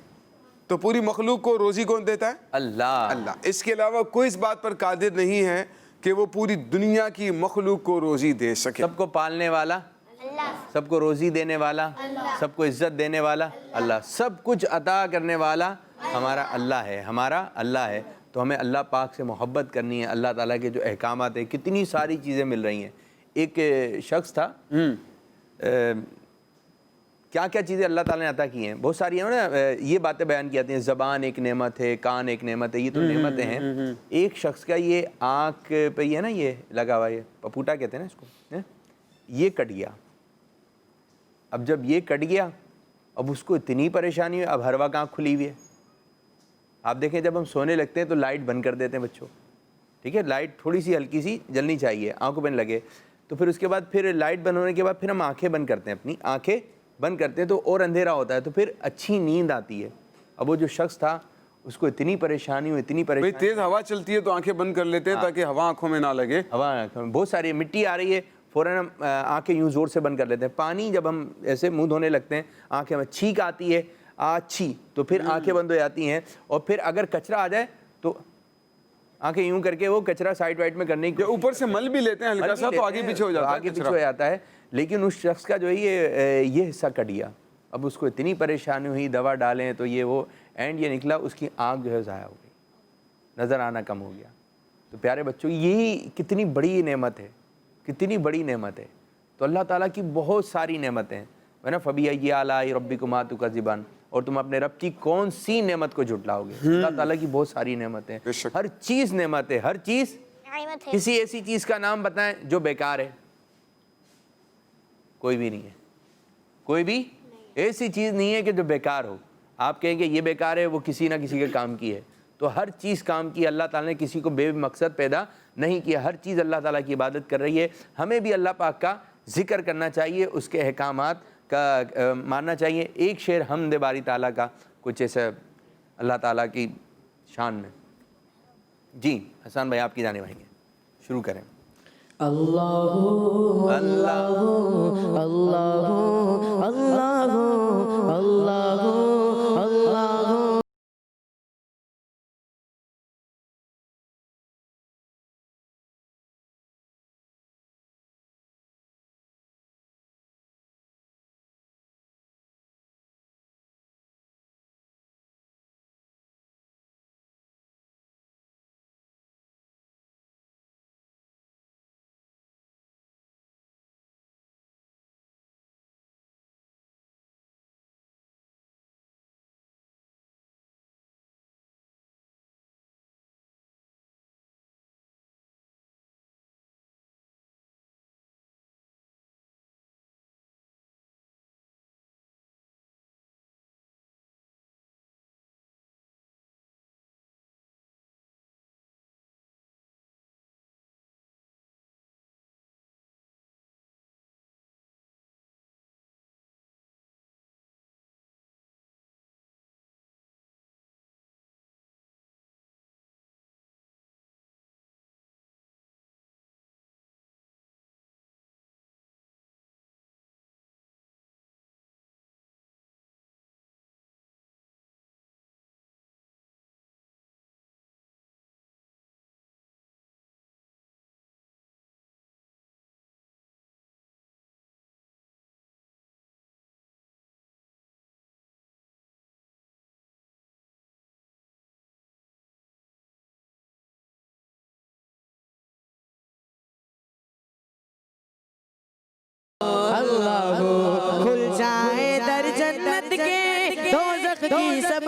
تو پوری مخلوق کو روزی کون دیتا ہے؟ اللہ، اللہ۔ اس کے علاوہ کوئی اس بات پر قادر نہیں ہے کہ وہ پوری دنیا کی مخلوق کو روزی دے سکے۔ سب کو پالنے والا اللہ، سب کو روزی دینے والا اللہ، سب کو عزت دینے والا اللہ، سب کچھ عطا کرنے والا ہمارا اللہ ہے، ہمارا اللہ ہے۔ تو ہمیں اللہ پاک سے محبت کرنی ہے، اللہ تعالیٰ کے جو احکامات ہیں، کتنی ساری چیزیں مل رہی ہیں۔ ایک شخص تھا، کیا کیا چیزیں اللہ تعالیٰ نے عطا کی ہیں، بہت ساری ہیں نا، یہ باتیں بیان کی جاتی ہیں، زبان ایک نعمت ہے، کان ایک نعمت ہے، یہ تو نعمتیں ہیں۔ ایک شخص کا یہ آنکھ پہ یہ نا یہ لگا ہوا، یہ پپوٹا کہتے ہیں نا اس کو، یہ کٹ گیا۔ اب جب یہ کٹ گیا اب اس کو اتنی پریشانی ہوئی، اب ہر وقت آنکھ کھلی ہوئی ہے۔ آپ دیکھیں جب ہم سونے لگتے ہیں تو لائٹ بند کر دیتے ہیں بچوں، ٹھیک ہے، لائٹ تھوڑی سی ہلکی سی جلنی چاہیے آنکھوں پہ لگے، تو پھر اس کے بعد پھر لائٹ بند ہونے کے بعد پھر ہم آنکھیں بند کرتے ہیں، اپنی آنکھیں بند کرتے ہیں تو اور اندھیرا ہوتا ہے، تو پھر اچھی نیند آتی ہے۔ اب وہ جو شخص تھا اس کو اتنی پریشانی ہوئی، اتنی بھئی پریشانی، تیز ہوا چلتی ہے تو آنکھیں بند کر لیتے ہیں تاکہ ہوا آنکھوں میں نہ لگے۔ ہوا بہت ساری مٹی آ رہی ہے، فوراً ہم آنکھیں یوں زور سے بند کر لیتے ہیں۔ پانی جب ہم ایسے منہ دھونے لگتے ہیں آنکھیں میں چھینک آتی ہے، اچھی تو پھر آنکھیں بند ہو جاتی ہیں، اور پھر اگر کچرا آ جائے تو آنکھیں یوں کر کے وہ کچرا سائڈ وائڈ میں کرنے کی، اوپر سے مل بھی لیتے ہیں ہلکا سا تو آگے پیچھے ہو جاتا ہے، آگے پیچھے ہو جاتا ہے۔ لیکن اس شخص کا جو ہے یہ حصہ کٹ گیا، اب اس کو اتنی پریشانی ہوئی، دوا ڈالیں تو یہ وہ اینڈ یہ نکلا اس کی آنکھ جو ہے ضائع ہو گئی، نظر آنا کم ہو گیا۔ تو پیارے بچوں یہی کتنی بڑی نعمت ہے، کتنی بڑی نعمت ہے۔ تو اللہ تعالیٰ کی بہت ساری نعمتیں ہیں نا، فَبِأَيِّ آلَاءِ رَبِّكُمَا تُكَذِّبَانِ، اور تم اپنے رب کی کون سی نعمت کو جھٹلاؤ گے۔ اللہ تعالیٰ کی بہت ساری نعمتیں، ہر چیز نعمت ہے، ہر چیز۔ کسی ایسی چیز کا نام بتائیں جو بیکار ہے؟ کوئی بھی نہیں ہے، کوئی بھی ایسی چیز نہیں ہے کہ جو بیکار ہو۔ آپ کہیں کہ یہ بیکار ہے، وہ کسی نہ کسی کے کام کی ہے۔ تو ہر چیز کام کی، اللہ تعالیٰ نے کسی کو بے مقصد پیدا نہیں کیا، ہر چیز اللہ تعالیٰ کی عبادت کر رہی ہے۔ ہمیں بھی اللہ پاک کا ذکر کرنا چاہیے، اس کے احکامات کا ماننا چاہیے۔ ایک شعر حمد باری تعالیٰ کا کچھ ایسا اللہ تعالیٰ کی شان میں۔ جی حسان بھائی آپ کی جانب آئیں گے، شروع کریں۔ اللہ اللہ اللہ اللہ اللہ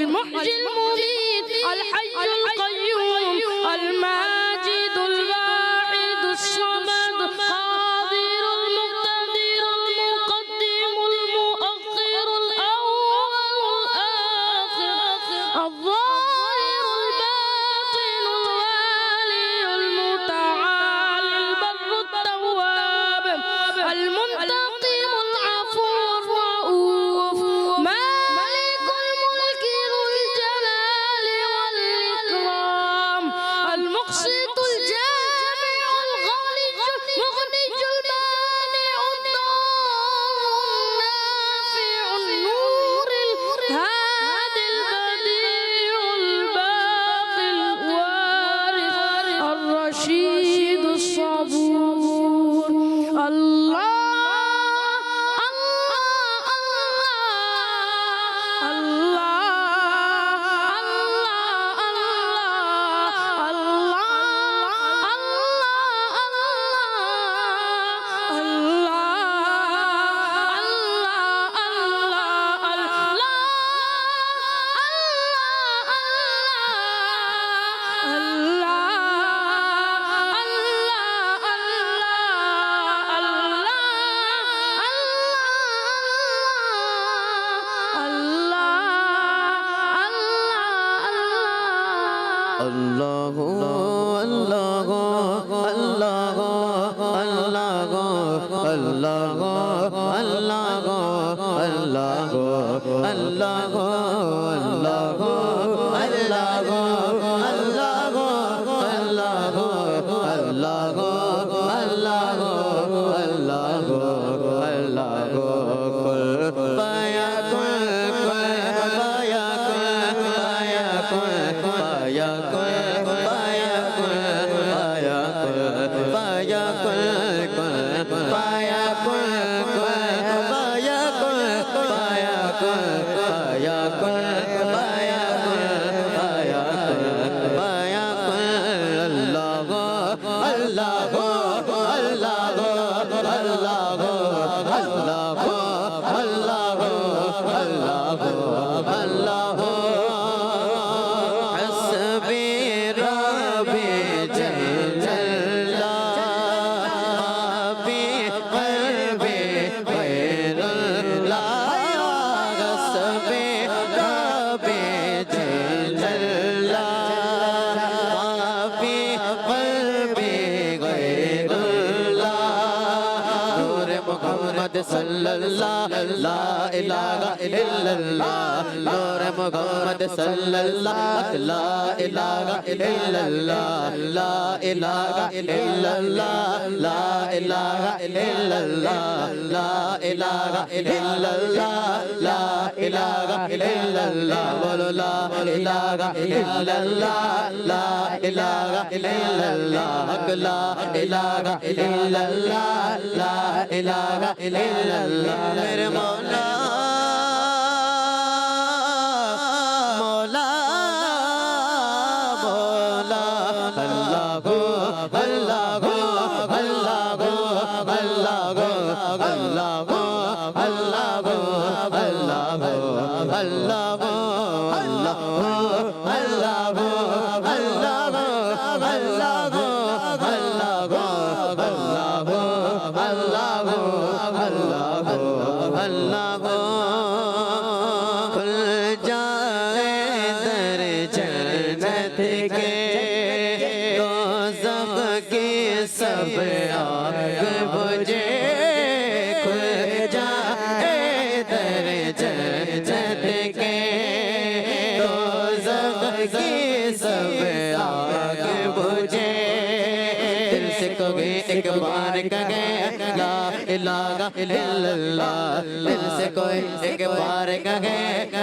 المحيي المميت الحي القيوم الماجد الواحد الصمد قادر المقتدر المقدم المؤخر الأول الآخر الظاهر الباطن الوالي المتعالي البر التواب المنتقم العفو الرؤوف مالك الملك ذو الجلال والإكرام المقسط الجامع الغني المانع النافع النور الهادي البديع الباقي الوارث الرشيد الصبور الله لا إله إلا الله نور محمد صلى الله لا إله إلا الله لا إله إلا الله لا إله إلا الله لا إله إلا الله لا إله إلا الله ولا لا إله إلا الله لا إله إلا الله لا إله إلا الله لا إله إلا الله میرے مولا مولا مولا اللہ گو اللہ گو اللہ گو اللہ گو اللہ گو اللہ گو اللہ گو اللہ گو اللہ گو اللہ گو اللہ گو اللہ گو اللہ گو اللہ گو اللہ گو اللہ گو اللہ گو کھل جائے در جنت کے دوزخ کی سب آگ بجھے کھل جائے در جنت کے دوزخ کی سب آگ بجھے دل سے کوئی ایک بار کہے لا الہ الا اللہ دل سے کوئی ایک بار کہے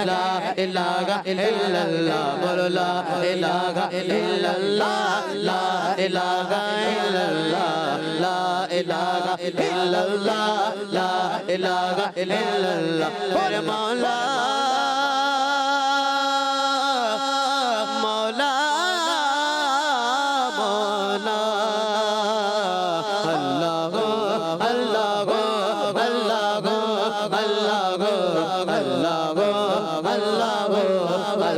لا الہ الا اللہ بولو لا الہ الا اللہ لا الہ الا اللہ لا الہ الا اللہ لا الہ الا اللہ میرے مولا مولا مولا اللہ گو اللہ گو اللہ گو اللہ گو اللہ گو اللہ گو اللہ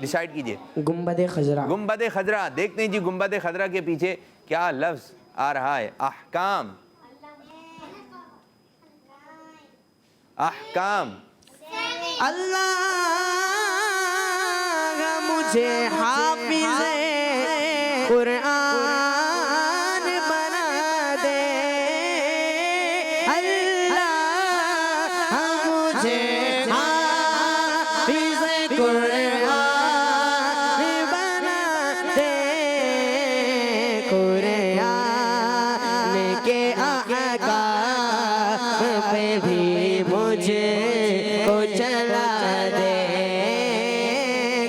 ڈیسائیڈ کیجئے. گنبد خضرا. گنبد خضرا. دیکھتے ہیں جی گنبد خضرا کے پیچھے کیا لفظ آ رہا ہے. احکام. احکام. اللہ مجھے حافظ قرآن بنا دے. اللہ مجھے حافظ قرآن بنا دے. قرآن کے احکام پہ بھی مجھے کو چلا دے.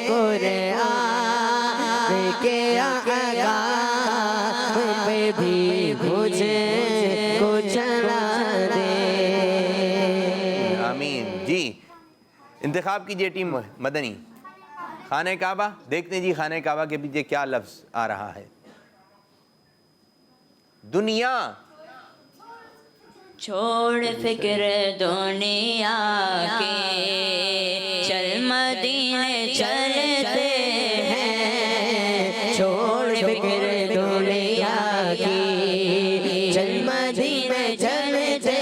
قرآن کے احکام پہ بھی مجھے کو چلا دے. آمین. جی انتخاب کیجئے ٹیم مدنی. خانہ کعبہ. دیکھتے ہیں جی خانہ کعبہ کے پیچھے کیا لفظ آ رہا ہے. دنیا. چھوڑ فکر دنیا کے چل مدینے چلتے ہیں. چھوڑ فکر دنیا کی چل مدینے چلتے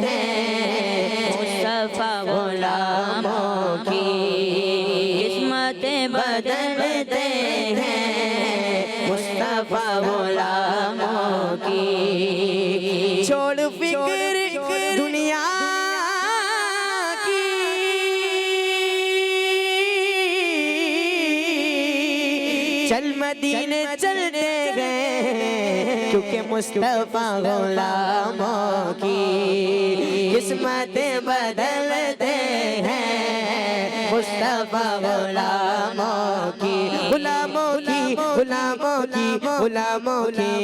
ہیں. مصطفیٰ غلاموں کی قسمتیں بدلتے ہیں. مصطفیٰ غلاموں کی. چھوڑ فکر دنیا کی چل مدینے چلتے گئے کیونکہ مصطفیٰ غلاموں کی قسمتیں بدلتے ہیں. مصطفیٰ غلاموں کی غلاموں کی غلاموں کی غلاموں کی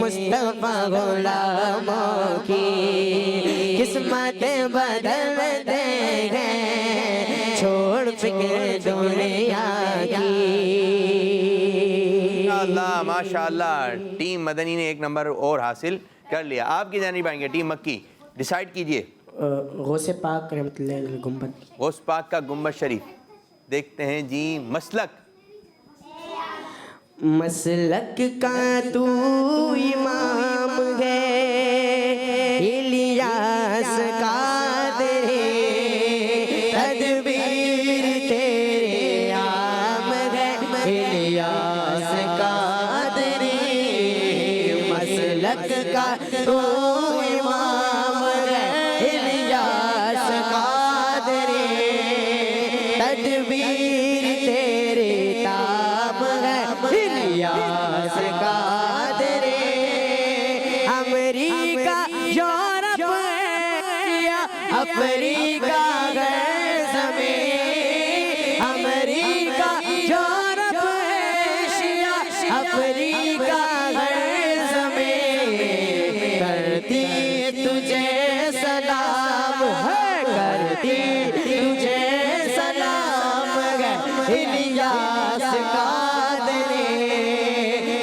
مصطفیٰ غلاموں کی قسمتیں بدلتے ہیں. چھوڑ فکر دنیا کی. اللہ ماشاءاللہ. ٹیم مدنی نے ایک نمبر اور حاصل کر لیا. آپ کی جانب آئیں گے ٹیم مکی. ڈیسائیڈ کیجئے. غوث پاک رحمۃ اللہ علیہ گنبد. غوث پاک کا گنبد شریف. دیکھتے ہیں جی مسلک. مسلک کا تو امام ہے الیاس قادری. تدبیر تیرے عام ہے الیاس قادری. مسلک کا تو امام ہے الیاس قادری. تدبیر تیرے تاب ہے الیاس قادری. امریکہ یورپ یا افریقہ غیر زمین. امریکہ یورپ ایشیا افریقہ غیر زمین. کرتی تجھے سلام ہے کرتی تجھے سلام ہے الیاس قادری.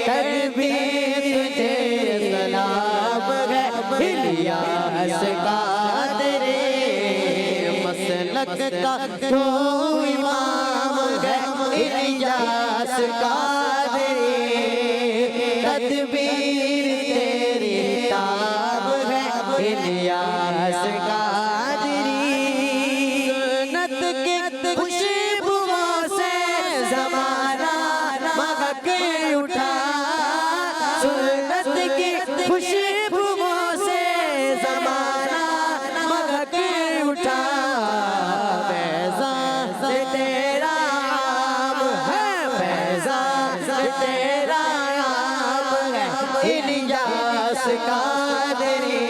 تدبیر تجھے سلام ہے الیاس قادری. مسلک کا تو امام ہے الیاس قادری. تدبیر تیری تاب ہے الیاس قادری. سنت کی خوشبوؤں سے زمانہ مہک اٹھا. سنت کی خوشبوؤں سے زمانہ مہک اٹھا. فیضان سے تیرا عام ہے فیضان سے تیرا عام ہے الیاس قادری.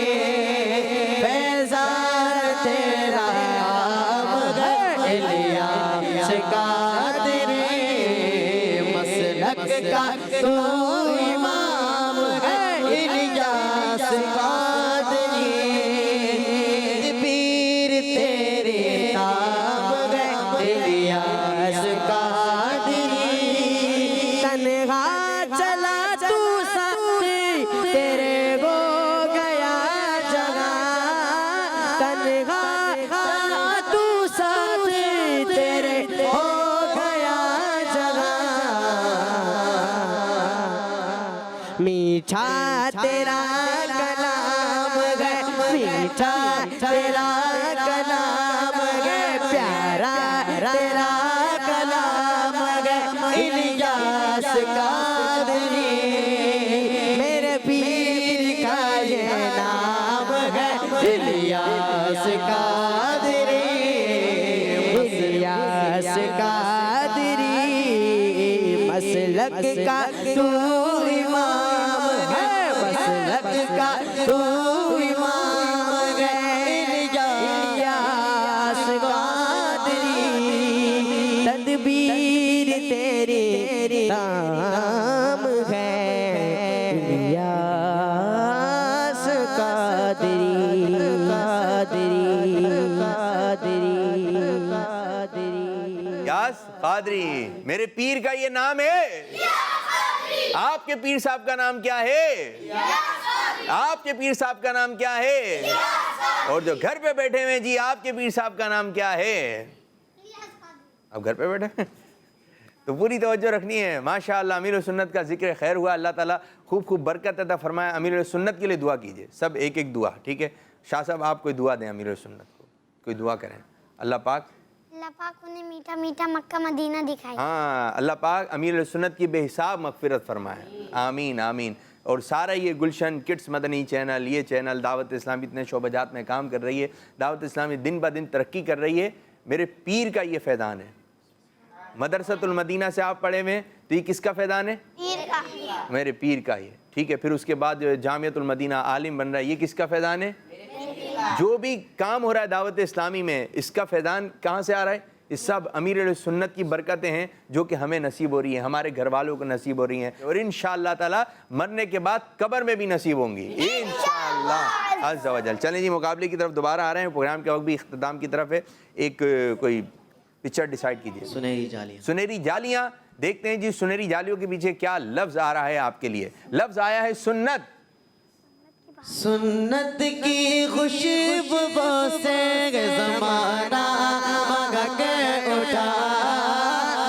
فیضان تیرا عام ہے الیاس قادری. مسلک کا تو امام ہے الیاس قادری. پیر تیرے تاب ہے الیاس قادری. تنہا چلا تو ساتھی تیرے ہو گیا جگہ. تنہا تو ساتھی تیرے ہو میٹھا تیرا کلام ہے میٹھا تیرا کلام ہے پیارا تیرا کلام ہے الیاس قادری میرے پیر کا یہ نام ہے الیاس قادری الیاس قادری مسلک کا تو امام ہے مسلک کا تو امام ہے الیاس قادری تدبیر تیری نام ہے الیاس قادری یاس قادری میرے پیر کا یہ نام ہے آپ کے پیر صاحب کا نام کیا ہے آپ کے پیر صاحب کا نام کیا ہے اور جو گھر پہ بیٹھے ہوئے جی آپ کے پیر صاحب کا نام کیا ہے اب گھر پہ بیٹھے ہیں تو پوری توجہ رکھنی ہے ماشاءاللہ امیر السنت کا ذکر خیر ہوا اللہ تعالیٰ خوب خوب برکت عطا فرمائے امیر السنت کے لیے دعا کیجئے سب ایک ایک دعا ٹھیک ہے شاہ صاحب آپ کوئی دعا دیں امیر السنت کو کوئی دعا کریں اللہ پاک انہیں میٹھا میٹھا مکہ مدینہ دکھائے ہاں اللہ پاک امیر السنت کی بے حساب مغفرت فرمائے آمین آمین اور سارا یہ گلشن کڈس مدنی چینل یہ چینل دعوت اسلامی اتنے شعبہ جات میں کام کر رہی ہے دعوت اسلامی دن بہ دن ترقی کر رہی ہے میرے پیر کا یہ فیضان ہے مدرسۃ المدینہ سے آپ پڑھے ہوئے تو یہ کس کا فیضان ہے میرے پیر کا یہ ٹھیک ہے پھر اس کے بعد جو جامعۃ المدینہ عالم بن رہا ہے یہ کس کا فیضان ہے جو بھی کام ہو رہا ہے دعوت اسلامی میں اس کا فیضان کہاں سے آ رہا ہے یہ سب امیر السنت کی برکتیں ہیں جو کہ ہمیں نصیب ہو رہی ہیں ہمارے گھر والوں کو نصیب ہو رہی ہیں اور انشاءاللہ تعالی مرنے کے بعد قبر میں بھی نصیب ہوں گی انشاءاللہ عز و جل چلیں جی مقابلے کی طرف دوبارہ آ رہے ہیں پروگرام کے وقت بھی اختتام کی طرف ہے ایک کوئی پکچر ڈیسائیڈ کیجئے سنہری جالیاں دیکھتے ہیں جی سنہری جالیوں کے پیچھے کیا لفظ آ رہا ہے آپ کے لیے لفظ آیا ہے سنت سنت کی خوشبو سے زمانہ مگا کے اٹھا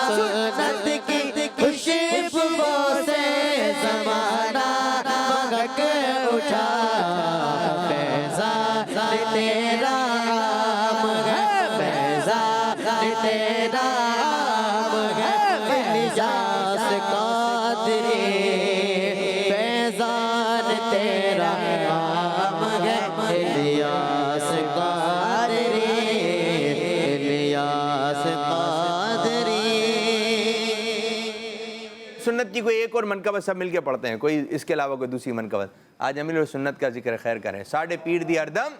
سنت کی خوشبو سے زمانہ مگا کے اٹھا فیضان تیرا عام ہے فیضان تیرا عام ہے الیاس قادری فیضان تیرا الیاس قادری الیاس قادری سنت کی کوئی ایک اور منقبت سب مل کے پڑھتے ہیں کوئی اس کے علاوہ کوئی دوسری منقبت آج امیر السنت کا ذکر خیر کریں ساڑھے پیر دی ہردم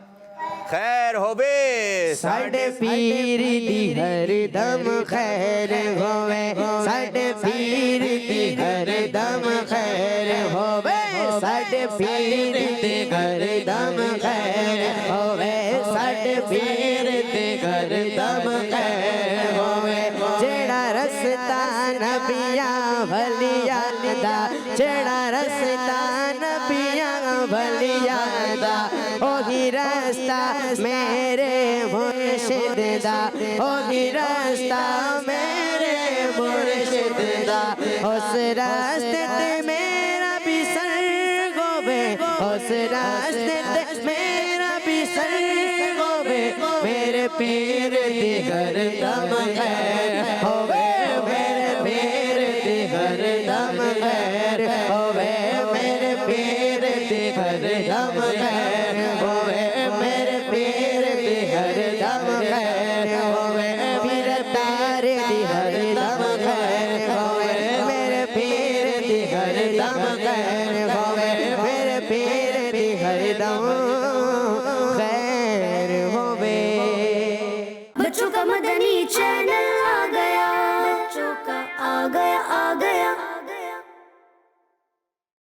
خیر ہووے ساڑھے پیر دی ہردم خیر ہووے ساڑھے پیر دی ہردم خیر ہووے ساڑھے پیر دی ہردم خیر ہووے ساڑھے پیر دی ہردم خیر ہووے جیڑا رستہ نبیاں بھلیاں دا جیڑا رستہ نبیاں بھلیاں دا اوہی رستہ میرے مرشد دا اوہی رستہ میرے مرشد دا اس راستے تے میرا بھی سر ہووے اس راستے تے میرا بھی سر ہووے میرے پیر دی ہردم خیر ہووے میرے پیر دی ہردم خیر ہووے میرے پیر دی ہردم خیر ہووے میرے پیر دی ہردم خیر ہووے میرے پیر دی ہردم خیر ہووے میرے پیر دی ہردم خیر ہووے میرے پیر دی ہردم